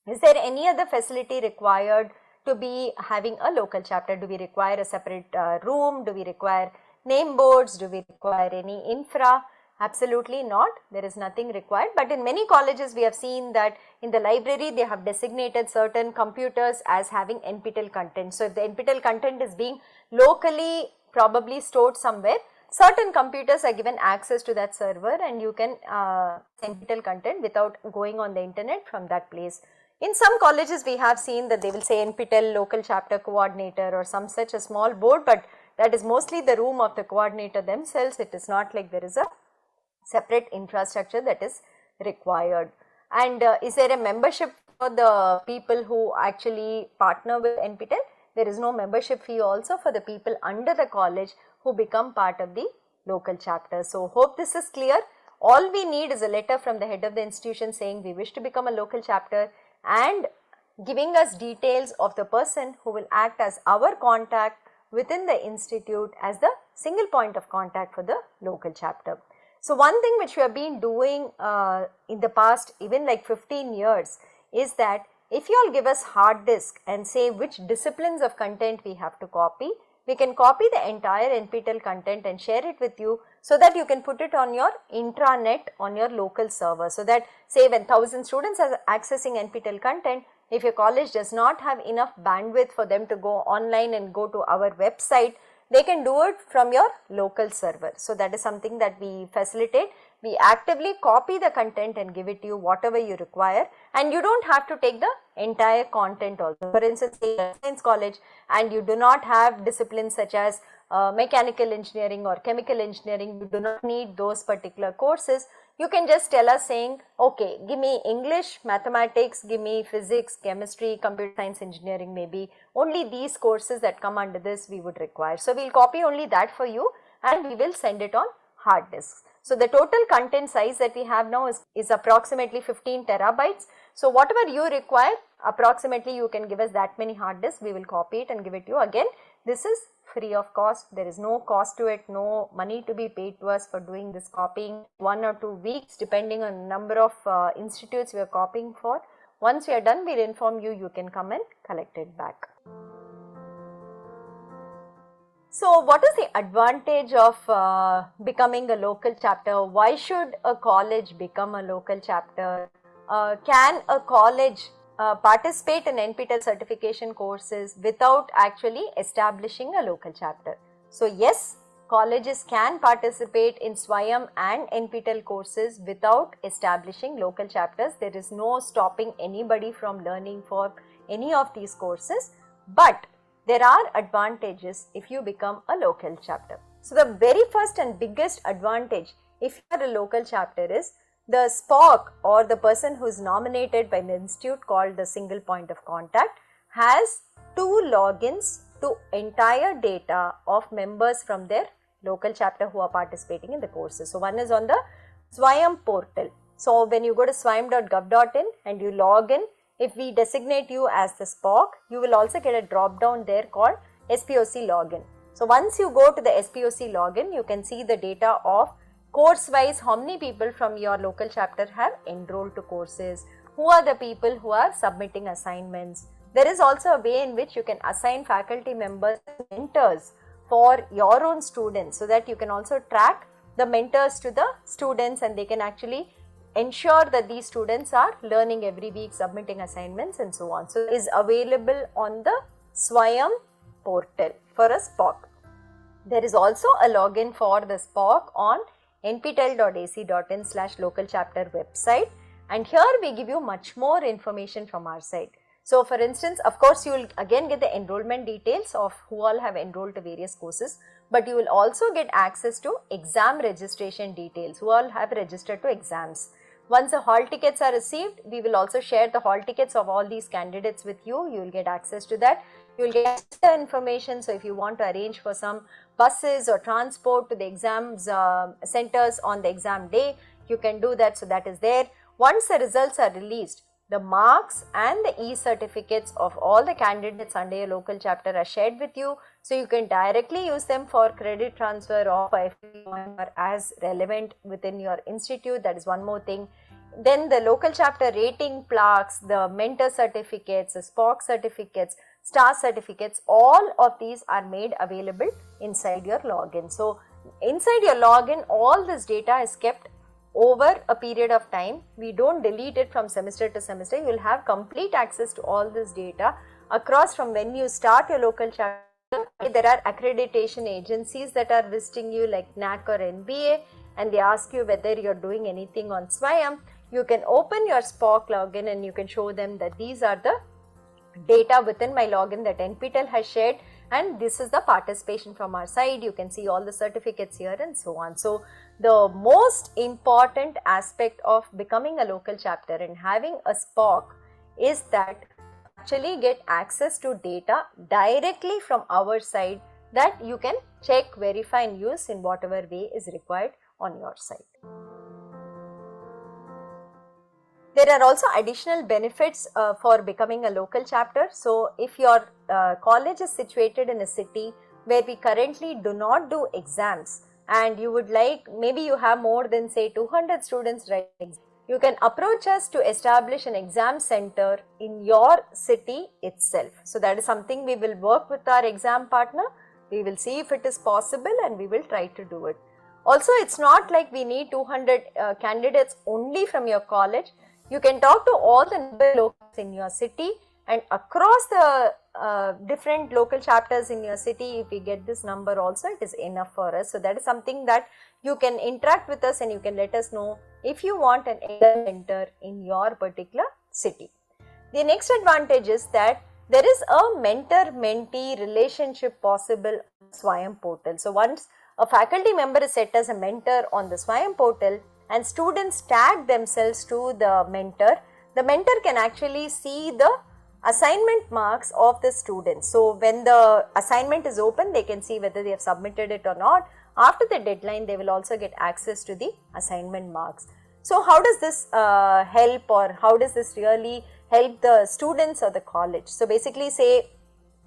Is there any other facility required to be having a local chapter? Do we require a separate room? Do we require name boards? Do we require any infra? Absolutely not. There is nothing required. But in many colleges we have seen that in the library they have designated certain computers as having NPTEL content. So if the NPTEL content is being locally probably stored somewhere, certain computers are given access to that server and you can NPTEL content without going on the internet from that place. In some colleges we have seen that they will say NPTEL local chapter coordinator or some such a small board, but that is mostly the room of the coordinator themselves. It is not like there is a separate infrastructure that is required. And is there a membership for the people who actually partner with NPTEL? There is no membership fee also for the people under the college who become part of the local chapter. So hope this is clear. All we need is a letter from the head of the institution saying we wish to become a local chapter and giving us details of the person who will act as our contact within the institute as the single point of contact for the local chapter. So one thing which we have been doing in the past even like 15 years is that if you all give us hard disk and say which disciplines of content we have to copy, we can copy the entire NPTEL content and share it with you so that you can put it on your intranet on your local server. So that say when 1000 students are accessing NPTEL content, if your college does not have enough bandwidth for them to go online and go to our website, they can do it from your local server. So that is something that we facilitate. We actively copy the content and give it to you whatever you require, and you do not have to take the entire content also. For instance, say a science college and you do not have disciplines such as mechanical engineering or chemical engineering, you do not need those particular courses. You can just tell us saying, okay, give me English, mathematics, give me physics, chemistry, computer science, engineering, maybe only these courses that come under this we would require. So we will copy only that for you and we will send it on hard disks. So the total content size that we have now is approximately 15 terabytes. So whatever you require, approximately you can give us that many hard disks, we will copy it and give it to you. Again, this is free of cost. There is no cost to it, no money to be paid to us for doing this copying. 1 or 2 weeks depending on number of institutes we are copying for. Once we are done, we will inform you, you can come and collect it back. So what is the advantage of becoming a local chapter? Why should a college become a local chapter? Can a college participate in NPTEL certification courses without actually establishing a local chapter? So yes, colleges can participate in SWAYAM and NPTEL courses without establishing local chapters. There is no stopping anybody from learning for any of these courses, but there are advantages if you become a local chapter. So the very first and biggest advantage if you are a local chapter is the SPOC, or the person who is nominated by the institute called the single point of contact, has 2 logins to entire data of members from their local chapter who are participating in the courses. So one is on the SWAYAM portal. So when you go to swayam.gov.in and you log in, if we designate you as the SPOC, you will also get a drop down there called SPOC login. So once you go to the SPOC login, you can see the data of course wise how many people from your local chapter have enrolled to courses, who are the people who are submitting assignments. There is also a way in which you can assign faculty members, mentors for your own students, so that you can also track the mentors to the students and they can actually ensure that these students are learning every week, submitting assignments and so on. So it is available on the SWAYAM portal for a SPOC. There is also a login for the SPOC on nptel.ac.in/local chapter website, and here we give you much more information from our side. So for instance, of course you will again get the enrollment details of who all have enrolled to various courses, but you will also get access to exam registration details, who all have registered to exams. Once the hall tickets are received, we will also share the hall tickets of all these candidates with you. You will get access to that. You will get the information. So if you want to arrange for some buses or transport to the exams centers on the exam day, you can do that. So that is there. Once the results are released, the marks and the e-certificates of all the candidates under your local chapter are shared with you. So you can directly use them for credit transfer or for FP1 or as relevant within your institute. That is one more thing. Then the local chapter rating plaques, the mentor certificates, the SPOC certificates, star certificates, all of these are made available inside your login. So inside your login, all this data is kept over a period of time. We don't delete it from semester to semester. You will have complete access to all this data across from when you start your local chapter. There are accreditation agencies that are visiting you like NAC or NBA, and they ask you whether you're doing anything on SWAYAM. You can open your SPOC login and you can show them that these are the data within my login that NPTEL has shared, and this is the participation from our side. You can see all the certificates here and so on. So the most important aspect of becoming a local chapter and having a SPOC is that actually get access to data directly from our side that you can check, verify and use in whatever way is required on your side. There are also additional benefits for becoming a local chapter. So if your college is situated in a city where we currently do not do exams, and you would like, maybe you have more than say 200 students writing exams, you can approach us to establish an exam center in your city itself. So that is something we will work with our exam partner. We will see if it is possible and we will try to do it. Also, it's not like we need 200 candidates only from your college. You can talk to all the neighbor locals in your city, and across the different local chapters in your city. If we get this number also, it is enough for us. So that is something that you can interact with us and you can let us know if you want an exam center in your particular city. The next advantage is that there is a mentor-mentee relationship possible on SWAYAM portal. So once a faculty member is set as a mentor on the SWAYAM portal and students tag themselves to the mentor can actually see the assignment marks of the students. So when the assignment is open, they can see whether they have submitted it or not. After the deadline, they will also get access to the assignment marks. So how does this help, or how does this really help the students or the college? So basically, say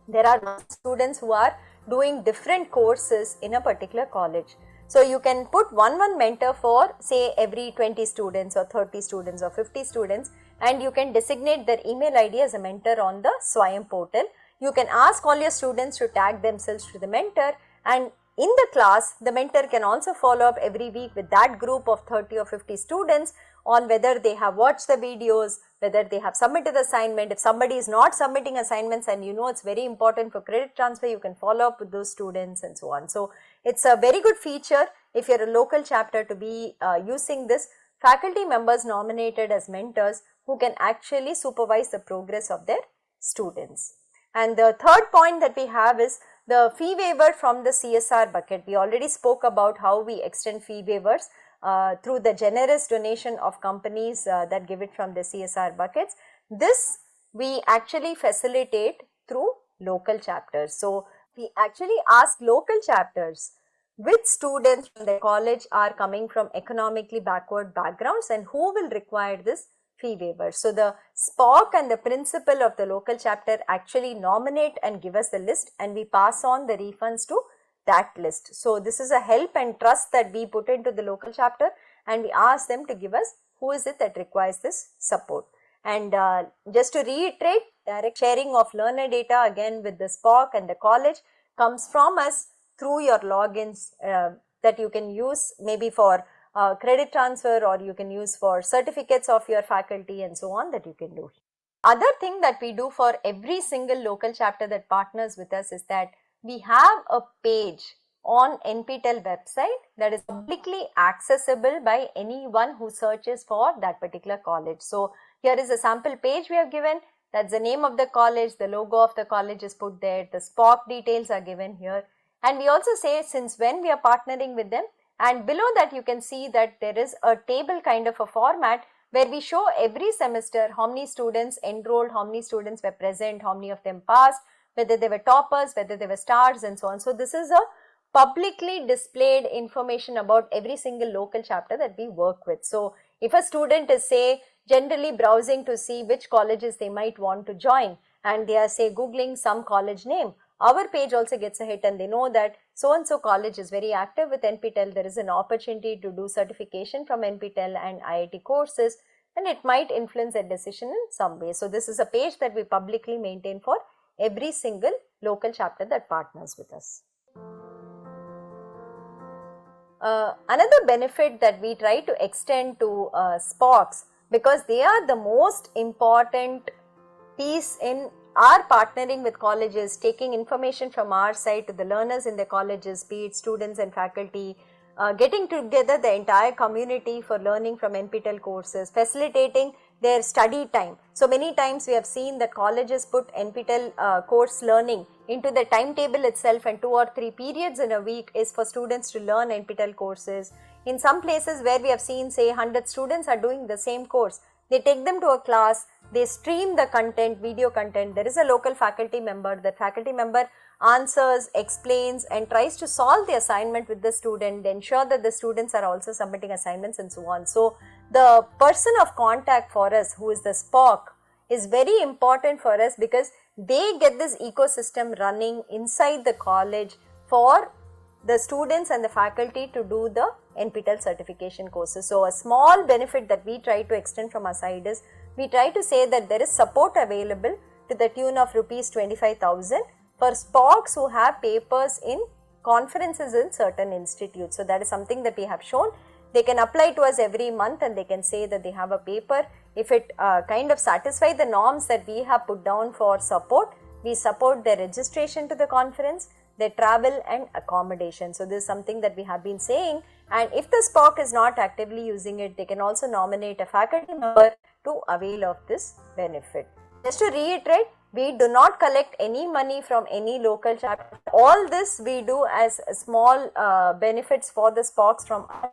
there are students who are doing different courses in a particular college. So you can put one mentor for say every 20 students or 30 students or 50 students, and you can designate their email ID as a mentor on the SWAYAM portal. You can ask all your students to tag themselves to the mentor, And in the class, the mentor can also follow up every week with that group of 30 or 50 students on whether they have watched the videos, whether they have submitted the assignment. If somebody is not submitting assignments and you know it's very important for credit transfer, you can follow up with those students and so on. So it's a very good feature if you're a local chapter to be using this. Faculty members nominated as mentors who can actually supervise the progress of their students. And the third point that we have is the fee waiver from the CSR bucket. We already spoke about how we extend fee waivers through the generous donation of companies that give it from the CSR buckets. This we actually facilitate through local chapters. So we actually ask local chapters which students from the college are coming from economically backward backgrounds and who will require this fee waiver. So the SPOC and the principal of the local chapter actually nominate and give us the list, and we pass on the refunds to that list. So this is a help and trust that we put into the local chapter, and we ask them to give us who is it that requires this support. And just to reiterate, direct sharing of learner data again with the SPOC and the college comes from us through your logins that you can use maybe for credit transfer, or you can use for certificates of your faculty and so on that you can do. Other thing that we do for every single local chapter that partners with us is that we have a page on NPTEL website that is publicly accessible by anyone who searches for that particular college. So here is a sample page we have given. That's the name of the college, the logo of the college is put there, the SPOC details are given here. And we also say since when we are partnering with them, and below that you can see that there is a table kind of a format where we show every semester how many students enrolled, how many students were present, how many of them passed, whether they were toppers, whether they were stars and so on. So this is a publicly displayed information about every single local chapter that we work with. So if a student is say generally browsing to see which colleges they might want to join, and they are say googling some college name, our page also gets a hit and they know that so and so college is very active with NPTEL. There is an opportunity to do certification from NPTEL and IIT courses, and it might influence their decision in some way. So this is a page that we publicly maintain for every single local chapter that partners with us. Another benefit that we try to extend to SPOCs, because they are the most important piece in our partnering with colleges, taking information from our side to the learners in the colleges, be it students and faculty, getting together the entire community for learning from NPTEL courses, facilitating their study time. So many times we have seen that colleges put NPTEL course learning into the timetable itself, and 2 or 3 periods in a week is for students to learn NPTEL courses. In some places where we have seen say 100 students are doing the same course, they take them to a class, they stream the content, video content. There is a local faculty member. That faculty member answers, explains and tries to solve the assignment with the student, they ensure that the students are also submitting assignments and so on. So the person of contact for us, who is the SPOC, is very important for us because they get this ecosystem running inside the college for the students and the faculty to do the NPTEL certification courses. So a small benefit that we try to extend from our side is we try to say that there is support available to the tune of rupees 25,000 for SPOCs who have papers in conferences in certain institutes. So that is something that we have shown. They can apply to us every month and they can say that they have a paper. If it kind of satisfies the norms that we have put down for support, we support their registration to the conference, their travel and accommodation. So this is something that we have been saying, and if the SPOC is not actively using it, they can also nominate a faculty member to avail of this benefit. Just to reiterate, we do not collect any money from any local chapter. All this we do as small benefits for the SPOCs from us,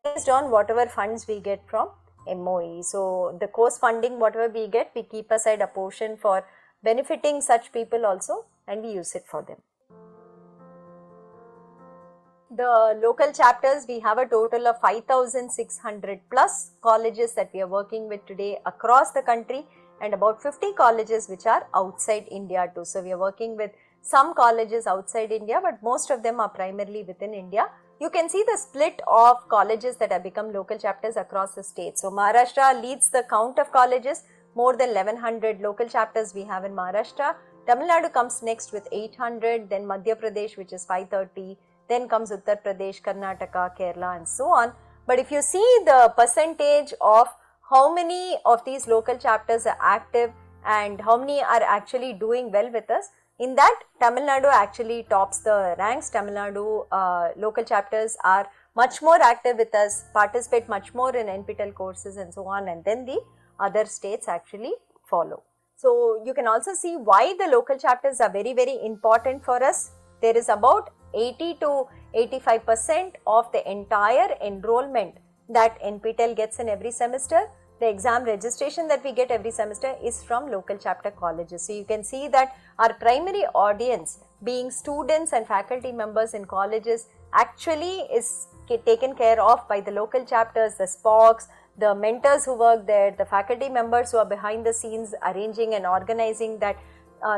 based on whatever funds we get from MOE. So the course funding, whatever we get, we keep aside a portion for benefiting such people also, and we use it for them. The local chapters, we have a total of 5,600 plus colleges that we are working with today across the country, and about 50 colleges which are outside India too. So we are working with some colleges outside India, but most of them are primarily within India. You can see the split of colleges that have become local chapters across the state. So Maharashtra leads the count of colleges, more than 1100 local chapters we have in Maharashtra. Tamil Nadu comes next with 800, then Madhya Pradesh which is 530, then comes Uttar Pradesh, Karnataka, Kerala and so on. But if you see the percentage of how many of these local chapters are active and how many are actually doing well with us, in that Tamil Nadu actually tops the ranks. Tamil Nadu local chapters are much more active with us, participate much more in NPTEL courses and so on, and then the other states actually follow. So you can also see why the local chapters are very, very important for us. There is about 80 to 85% of the entire enrollment that NPTEL gets in every semester. The exam registration that we get every semester is from local chapter colleges. So you can see that our primary audience being students and faculty members in colleges actually is taken care of by the local chapters, the SPOCs, the mentors who work there, the faculty members who are behind the scenes arranging and organizing that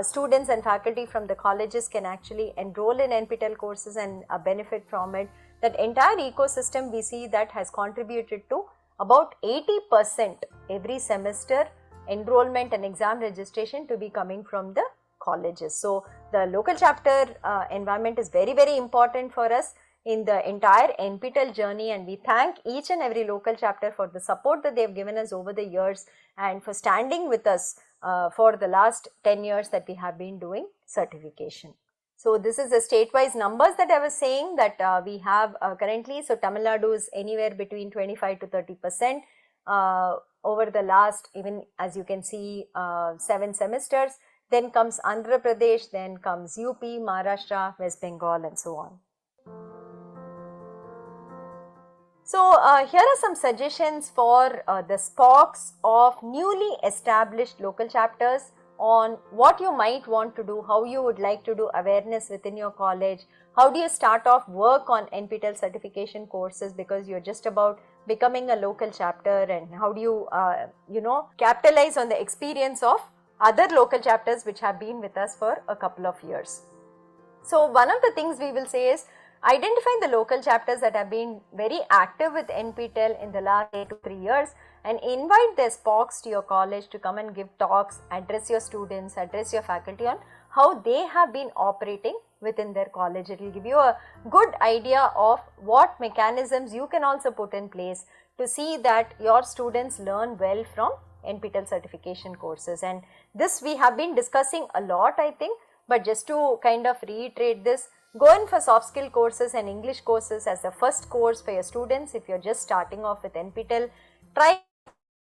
students and faculty from the colleges can actually enroll in NPTEL courses and benefit from it. That entire ecosystem we see that has contributed to about 80% every semester enrollment and exam registration to be coming from the colleges. So the local chapter environment is very, very important for us in the entire NPTEL journey, and we thank each and every local chapter for the support that they have given us over the years and for standing with us for the last 10 years that we have been doing certification. So this is the state-wise numbers that I was saying that we have currently. So Tamil Nadu is anywhere between 25 to 30% over the last, even as you can see, 7 semesters. Then comes Andhra Pradesh, then comes UP, Maharashtra, West Bengal and so on. So here are some suggestions for the SPOCs of newly established local chapters on what you might want to do, how you would like to do awareness within your college, how do you start off work on NPTEL certification courses because you're just about becoming a local chapter, and how do you, capitalize on the experience of other local chapters which have been with us for a couple of years. So one of the things we will say is identify the local chapters that have been very active with NPTEL in the last 8 to 3 years and invite their SPOCs to your college to come and give talks, address your students, address your faculty on how they have been operating within their college. It will give you a good idea of what mechanisms you can also put in place to see that your students learn well from NPTEL certification courses. And this we have been discussing a lot, I think, but just to kind of reiterate this, go in for soft skill courses and English courses as the first course for your students. If you're just starting off with NPTEL, try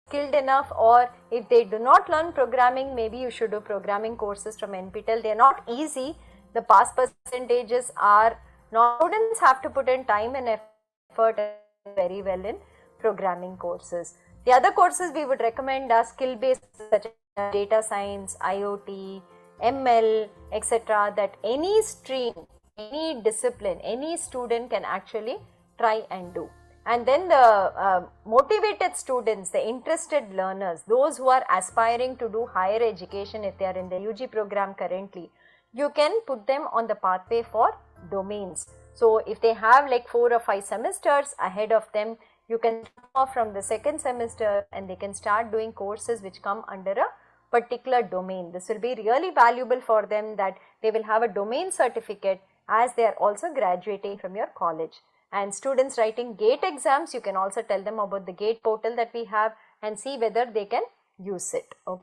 skilled enough, or if they do not learn programming, maybe you should do programming courses from NPTEL. They are not easy. The pass percentages are not, students have to put in time and effort very well in programming courses. The other courses we would recommend are skill based such as data science, IoT, ML, etc. that any stream, any discipline, any student can actually try and do. And then the motivated students, the interested learners, those who are aspiring to do higher education, if they are in the UG program currently, you can put them on the pathway for domains. So if they have like 4 or 5 semesters ahead of them, you can come off from the second semester and they can start doing courses which come under a particular domain. This will be really valuable for them, that they will have a domain certificate as they are also graduating from your college. And students writing GATE exams, you can also tell them about the GATE portal that we have and see whether they can use it. Okay.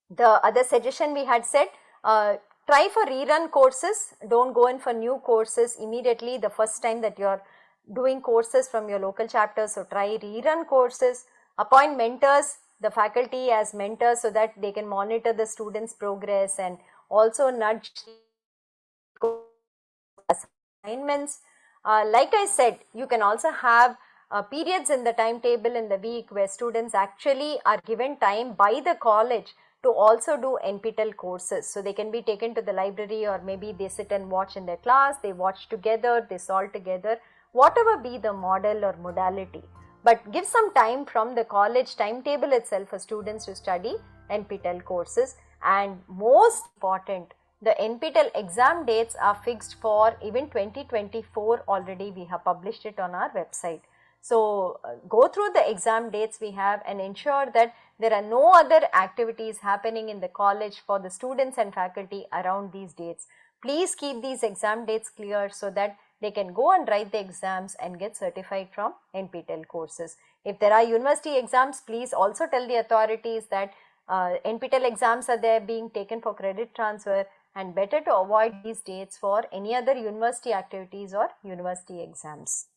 The other suggestion we had said, try for rerun courses. Don't go in for new courses immediately the first time that you are doing courses from your local chapter. So try rerun courses. Appoint mentors, the faculty as mentors, so that they can monitor the students' progress and also nudge assignments. Like I said, you can also have periods in the timetable in the week where students actually are given time by the college to also do NPTEL courses. So they can be taken to the library, or maybe they sit and watch in their class, they watch together, they solve together, whatever be the model or modality. But give some time from the college timetable itself for students to study NPTEL courses. And most important, the NPTEL exam dates are fixed for even 2024 already. We have published it on our website. So go through the exam dates we have and ensure that there are no other activities happening in the college for the students and faculty around these dates. Please keep these exam dates clear so that they can go and write the exams and get certified from NPTEL courses. If there are university exams, please also tell the authorities that NPTEL exams are there being taken for credit transfer, and better to avoid these dates for any other university activities or university exams.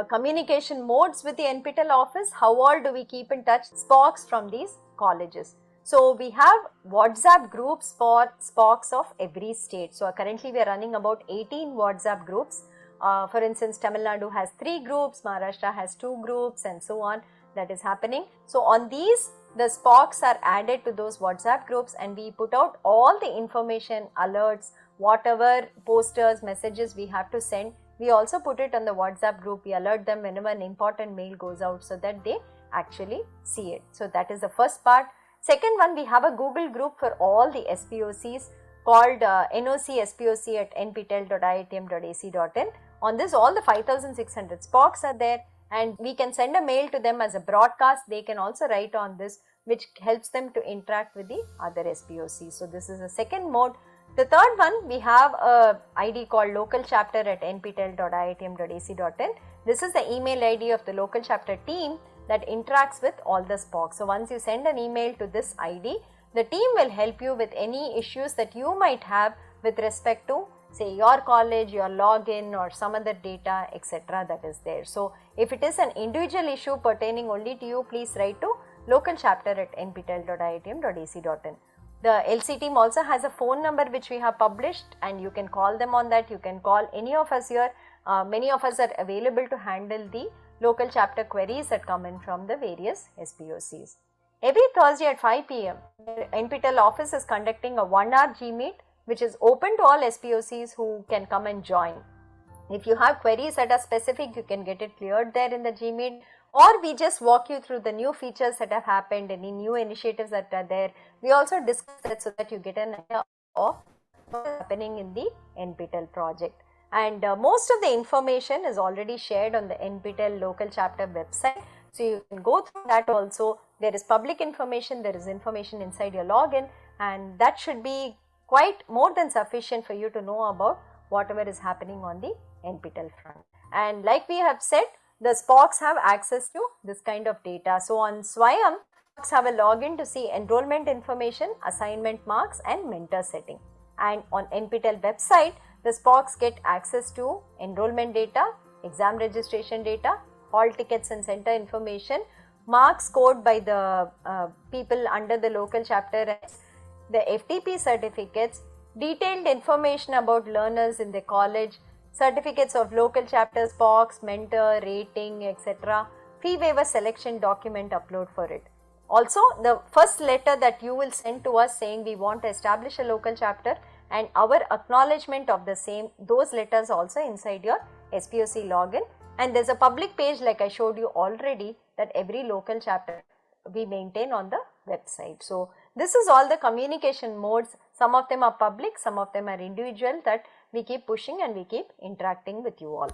Communication modes with the NPTEL office, how all do we keep in touch? SPOCs from these colleges. So we have WhatsApp groups for SPOCs of every state. So currently we are running about 18 WhatsApp groups. For instance, Tamil Nadu has 3 groups, Maharashtra has 2 groups, and so on. That is happening. So on these, the SPOCs are added to those WhatsApp groups, and we put out all the information, alerts, whatever posters, messages we have to send. We also put it on the WhatsApp group. We alert them whenever an important mail goes out so that they actually see it. So that is the first part. Second one, we have a Google group for all the SPOCs called nocsppoc@nptel.iitm.ac.in. On this, all the 5600 SPOCs are there, and we can send a mail to them as a broadcast. They can also write on this, which helps them to interact with the other SPOCs. So this is the second mode. The third one, we have a ID called local chapter at nptel.iitm.ac.in. This is the email ID of the local chapter team that interacts with all the SPOCs. So once you send an email to this ID, the team will help you with any issues that you might have with respect to, say, your college, your login, or some other data, etc. that is there. So if it is an individual issue pertaining only to you, please write to local chapter at nptel.iitm.ac.in. The LC team also has a phone number which we have published, and you can call them on that. You can call any of us here. Many of us are available to handle the local chapter queries that come in from the various SPOCs. Every Thursday at 5 p.m, NPTEL office is conducting a 1-hour G-Meet, which is open to all SPOCs who can come and join. If you have queries that are specific, you can get it cleared there in the G-Meet, or we just walk you through the new features that have happened, any new initiatives that are there. We also discuss that so that you get an idea of what is happening in the NPTEL project. And most of the information is already shared on the NPTEL local chapter website. So you can go through that also. There is public information, there is information inside your login, and that should be quite more than sufficient for you to know about whatever is happening on the NPTEL front. And like we have said, the SPOCs have access to this kind of data. So on Swayam, SPOCs have a login to see enrollment information, assignment marks, and mentor setting. And on NPTEL website, the SPOCs get access to enrollment data, exam registration data, hall tickets and center information, marks scored by the people under the local chapter, the FTP certificates, detailed information about learners in the college, certificates of local chapters, SPOCs, mentor, rating, etc. Fee waiver selection document upload for it. Also, the first letter that you will send to us saying we want to establish a local chapter and our acknowledgement of the same, those letters also inside your SPOC login. And there is a public page like I showed you already that every local chapter we maintain on the website. So this is all the communication modes. Some of them are public, some of them are individual, that we keep pushing and we keep interacting with you all.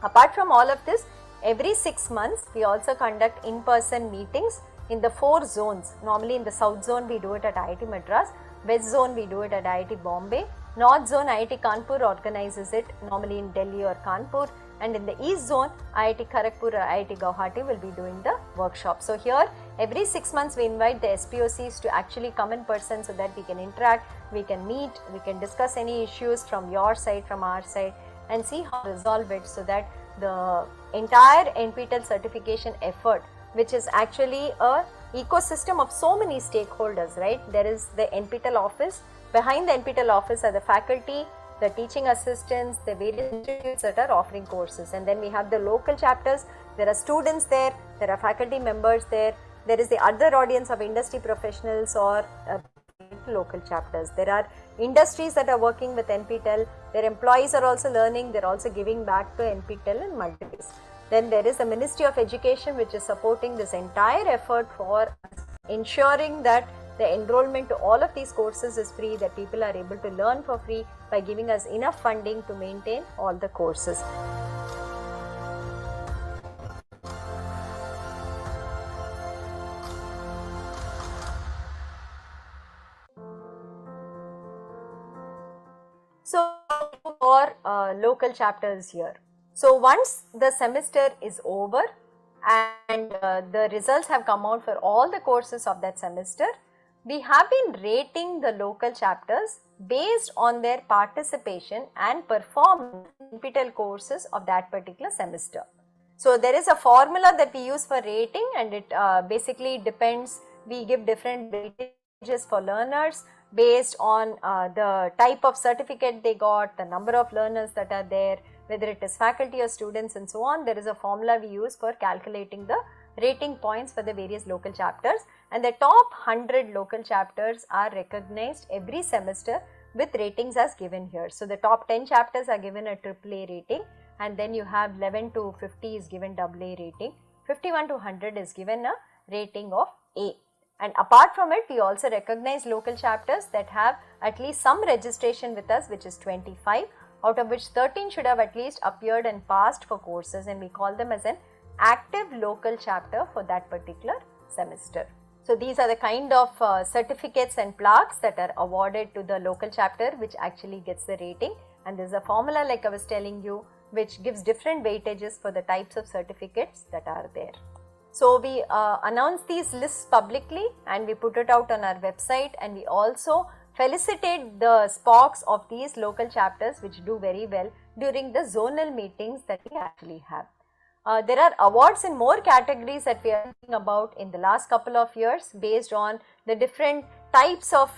Apart from all of this, every 6 months we also conduct in-person meetings in the 4 zones. Normally in the South zone we do it at IIT Madras, West zone we do it at IIT Bombay, North zone IIT Kanpur organizes it normally in Delhi or Kanpur, and in the East zone IIT Kharagpur or IIT Guwahati will be doing the workshop. So here every 6 months we invite the SPOCs to actually come in person so that we can interact, we can meet, we can discuss any issues from your side, from our side, and see how to resolve it, so that the entire NPTEL certification effort, which is actually a ecosystem of so many stakeholders, right? There is the NPTEL office. Behind the NPTEL office are the faculty, the teaching assistants, the various institutes that are offering courses, and then we have the local chapters. There are students there, there are faculty members there, there is the other audience of industry professionals or local chapters. There are industries that are working with NPTEL, their employees are also learning, they are also giving back to NPTEL in multiple ways. Then there is the Ministry of Education, which is supporting this entire effort for ensuring that The enrollment to all of these courses is free, that people are able to learn for free by giving us enough funding to maintain all the courses. So, for local chapters here. So, once the semester is over and the results have come out for all the courses of that semester, we have been rating the local chapters based on their participation and performance in NPTEL courses of that particular semester. So, there is a formula that we use for rating, and it basically depends, we give different weightages for learners based on the type of certificate they got, the number of learners that are there, whether it is faculty or students and so on. There is a formula we use for calculating the rating points for the various local chapters, and the top 100 local chapters are recognized every semester with ratings as given here. So, the top 10 chapters are given a AAA rating, and then you have 11 to 50 is given AA rating, 51 to 100 is given a rating of A. And apart from it, we also recognize local chapters that have at least some registration with us, which is 25, out of which 13 should have at least appeared and passed for courses, and we call them as an active local chapter for that particular semester. So, these are the kind of certificates and plaques that are awarded to the local chapter, which actually gets the rating, and there is a formula like I was telling you, which gives different weightages for the types of certificates that are there. So, we announce these lists publicly and we put it out on our website, and we also felicitate the SPOCs of these local chapters which do very well during the zonal meetings that we actually have. There are awards in more categories that we are thinking about in the last couple of years based on the different types of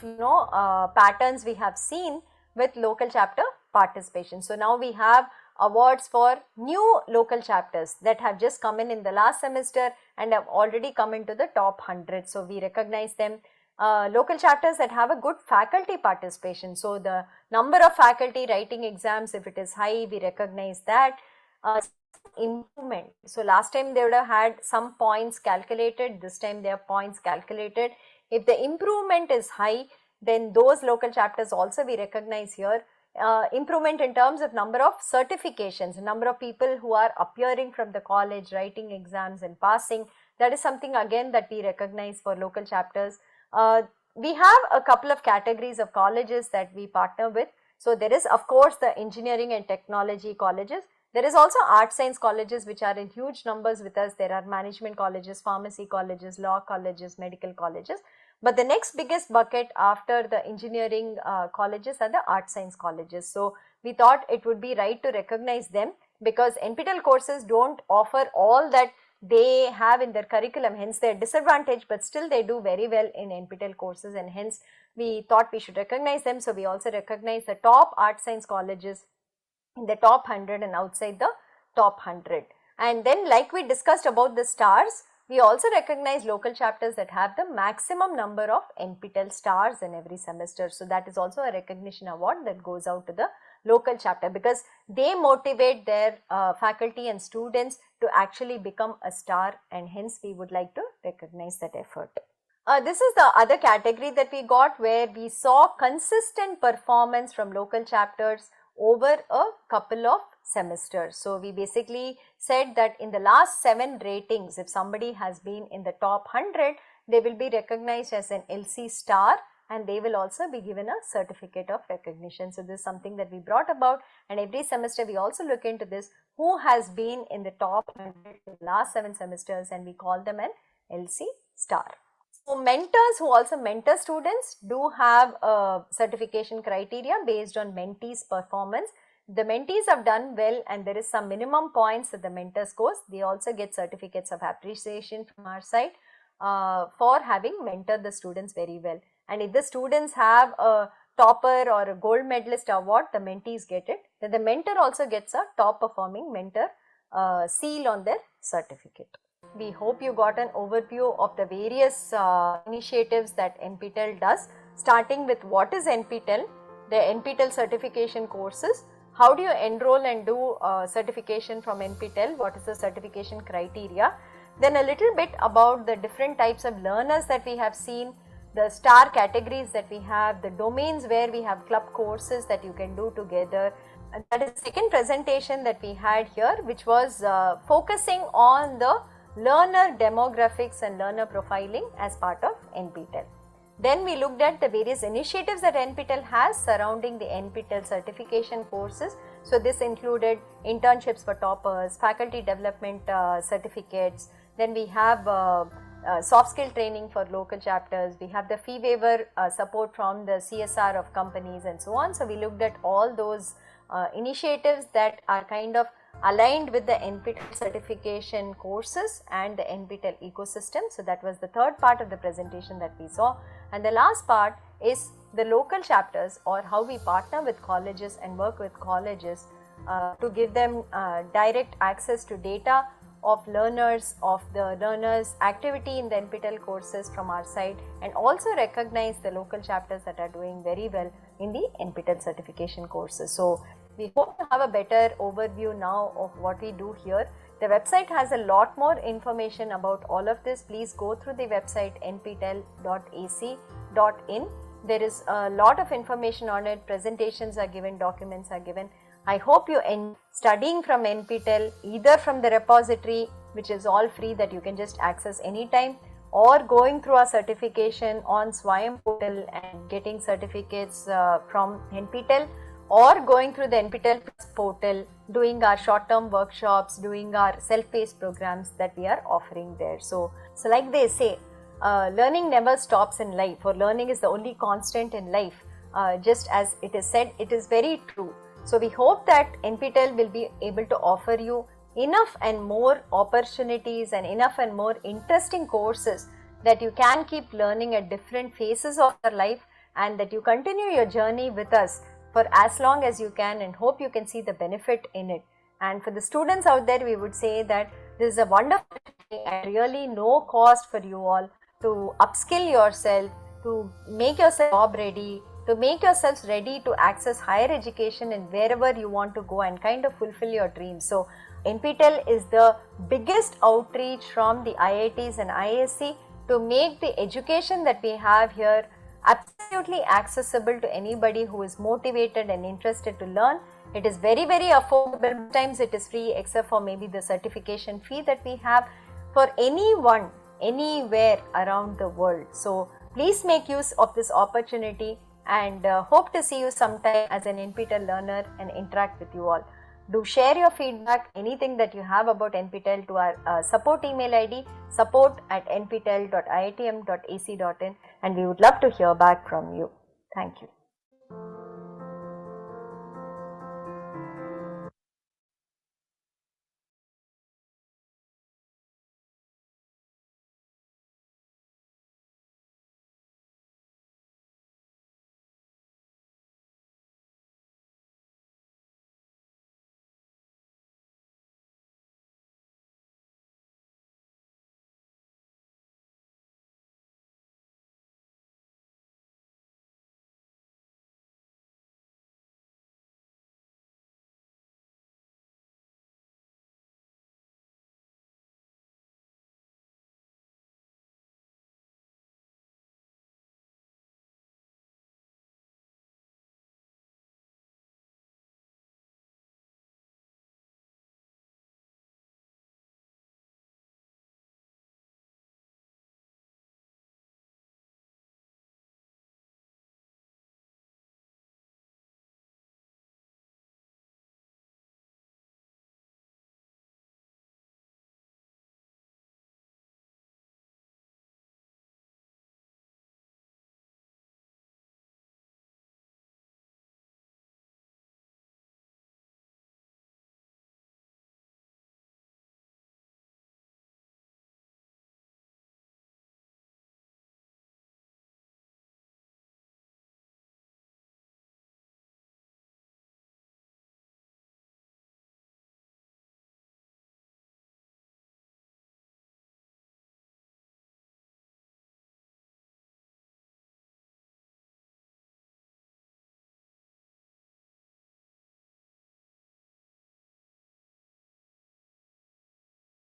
patterns we have seen with local chapter participation. So, now we have awards for new local chapters that have just come in the last semester and have already come into the top 100. So, we recognize them. Local chapters that have a good faculty participation. So, the number of faculty writing exams, if it is high, we recognize that. Improvement. So, last time they would have had some points calculated, this time they have points calculated. If the improvement is high, then those local chapters also we recognize here. Improvement in terms of number of certifications, number of people who are appearing from the college, writing exams and passing, that is something again that we recognize for local chapters. We have a couple of categories of colleges that we partner with. So, there is of course the engineering and technology colleges. There is also art science colleges which are in huge numbers with us. There are management colleges, pharmacy colleges, law colleges, medical colleges. But the next biggest bucket after the engineering colleges are the art science colleges. So, we thought it would be right to recognize them because NPTEL courses do not offer all that they have in their curriculum, hence they are disadvantaged, but still they do very well in NPTEL courses, and hence we thought we should recognize them. So, we also recognize the top art science colleges in the top 100 and outside the top 100. And then like we discussed about the stars, we also recognize local chapters that have the maximum number of NPTEL stars in every semester. So, that is also a recognition award that goes out to the local chapter because they motivate their faculty and students to actually become a star, and hence we would like to recognize that effort. This is the other category that we got where we saw consistent performance from local chapters over a couple of semesters. So, we basically said that in the last 7 ratings, if somebody has been in the top 100, they will be recognized as an LC star and they will also be given a certificate of recognition. So, this is something that we brought about, and every semester we also look into this, who has been in the top 100 in the last 7 semesters, and we call them an LC star. So, mentors who also mentor students do have a certification criteria based on mentees' performance. The mentees have done well and there is some minimum points that the mentor scores. They also get certificates of appreciation from our side for having mentored the students very well. And if the students have a topper or a gold medalist award, the mentees get it. Then the mentor also gets a top performing mentor seal on their certificate. We hope you got an overview of the various initiatives that NPTEL does, starting with what is NPTEL, the NPTEL certification courses, how do you enroll and do certification from NPTEL, what is the certification criteria, then a little bit about the different types of learners that we have seen, the star categories that we have, the domains where we have club courses that you can do together. And that is the second presentation that we had here, which was focusing on the learner demographics and learner profiling as part of NPTEL. Then we looked at the various initiatives that NPTEL has surrounding the NPTEL certification courses. So this included internships for toppers, faculty development certificates, then we have soft skill training for local chapters, we have the fee waiver support from the CSR of companies and so on. So we looked at all those initiatives that are kind of aligned with the NPTEL certification courses and the NPTEL ecosystem. So that was the third part of the presentation that we saw, and the last part is the local chapters, or how we partner with colleges and work with colleges to give them direct access to data of learners, of the learners activity in the NPTEL courses from our side, and also recognize the local chapters that are doing very well in the NPTEL certification courses. So we hope to have a better overview now of what we do here. The website has a lot more information about all of this. Please go through the website nptel.ac.in. There is a lot of information on it, presentations are given, documents are given. I hope you end studying from NPTEL, either from the repository, which is all free that you can just access anytime, or going through our certification on Swayam portal and getting certificates from NPTEL, or going through the NPTEL portal, doing our short-term workshops, doing our self-paced programs that we are offering there. So like they say, learning never stops in life, or learning is the only constant in life. Just as it is said, it is very true. So we hope that NPTEL will be able to offer you enough and more opportunities and enough and more interesting courses that you can keep learning at different phases of your life, and that you continue your journey with us for as long as you can, and hope you can see the benefit in it. And for the students out there, we would say that this is a wonderful thing and really no cost for you all to upskill yourself, to make yourself job ready, to make yourselves ready to access higher education and wherever you want to go and kind of fulfill your dreams. So NPTEL is the biggest outreach from the IITs and ISC to make the education that we have here absolutely accessible to anybody who is motivated and interested to learn. It is very, very affordable. Sometimes it is free except for maybe the certification fee that we have for anyone, anywhere around the world. So please make use of this opportunity, and hope to see you sometime as an NPTEL learner and interact with you all. Do share your feedback, anything that you have about NPTEL, to our support email ID, support@nptel.iitm.ac.in, and we would love to hear back from you. Thank you.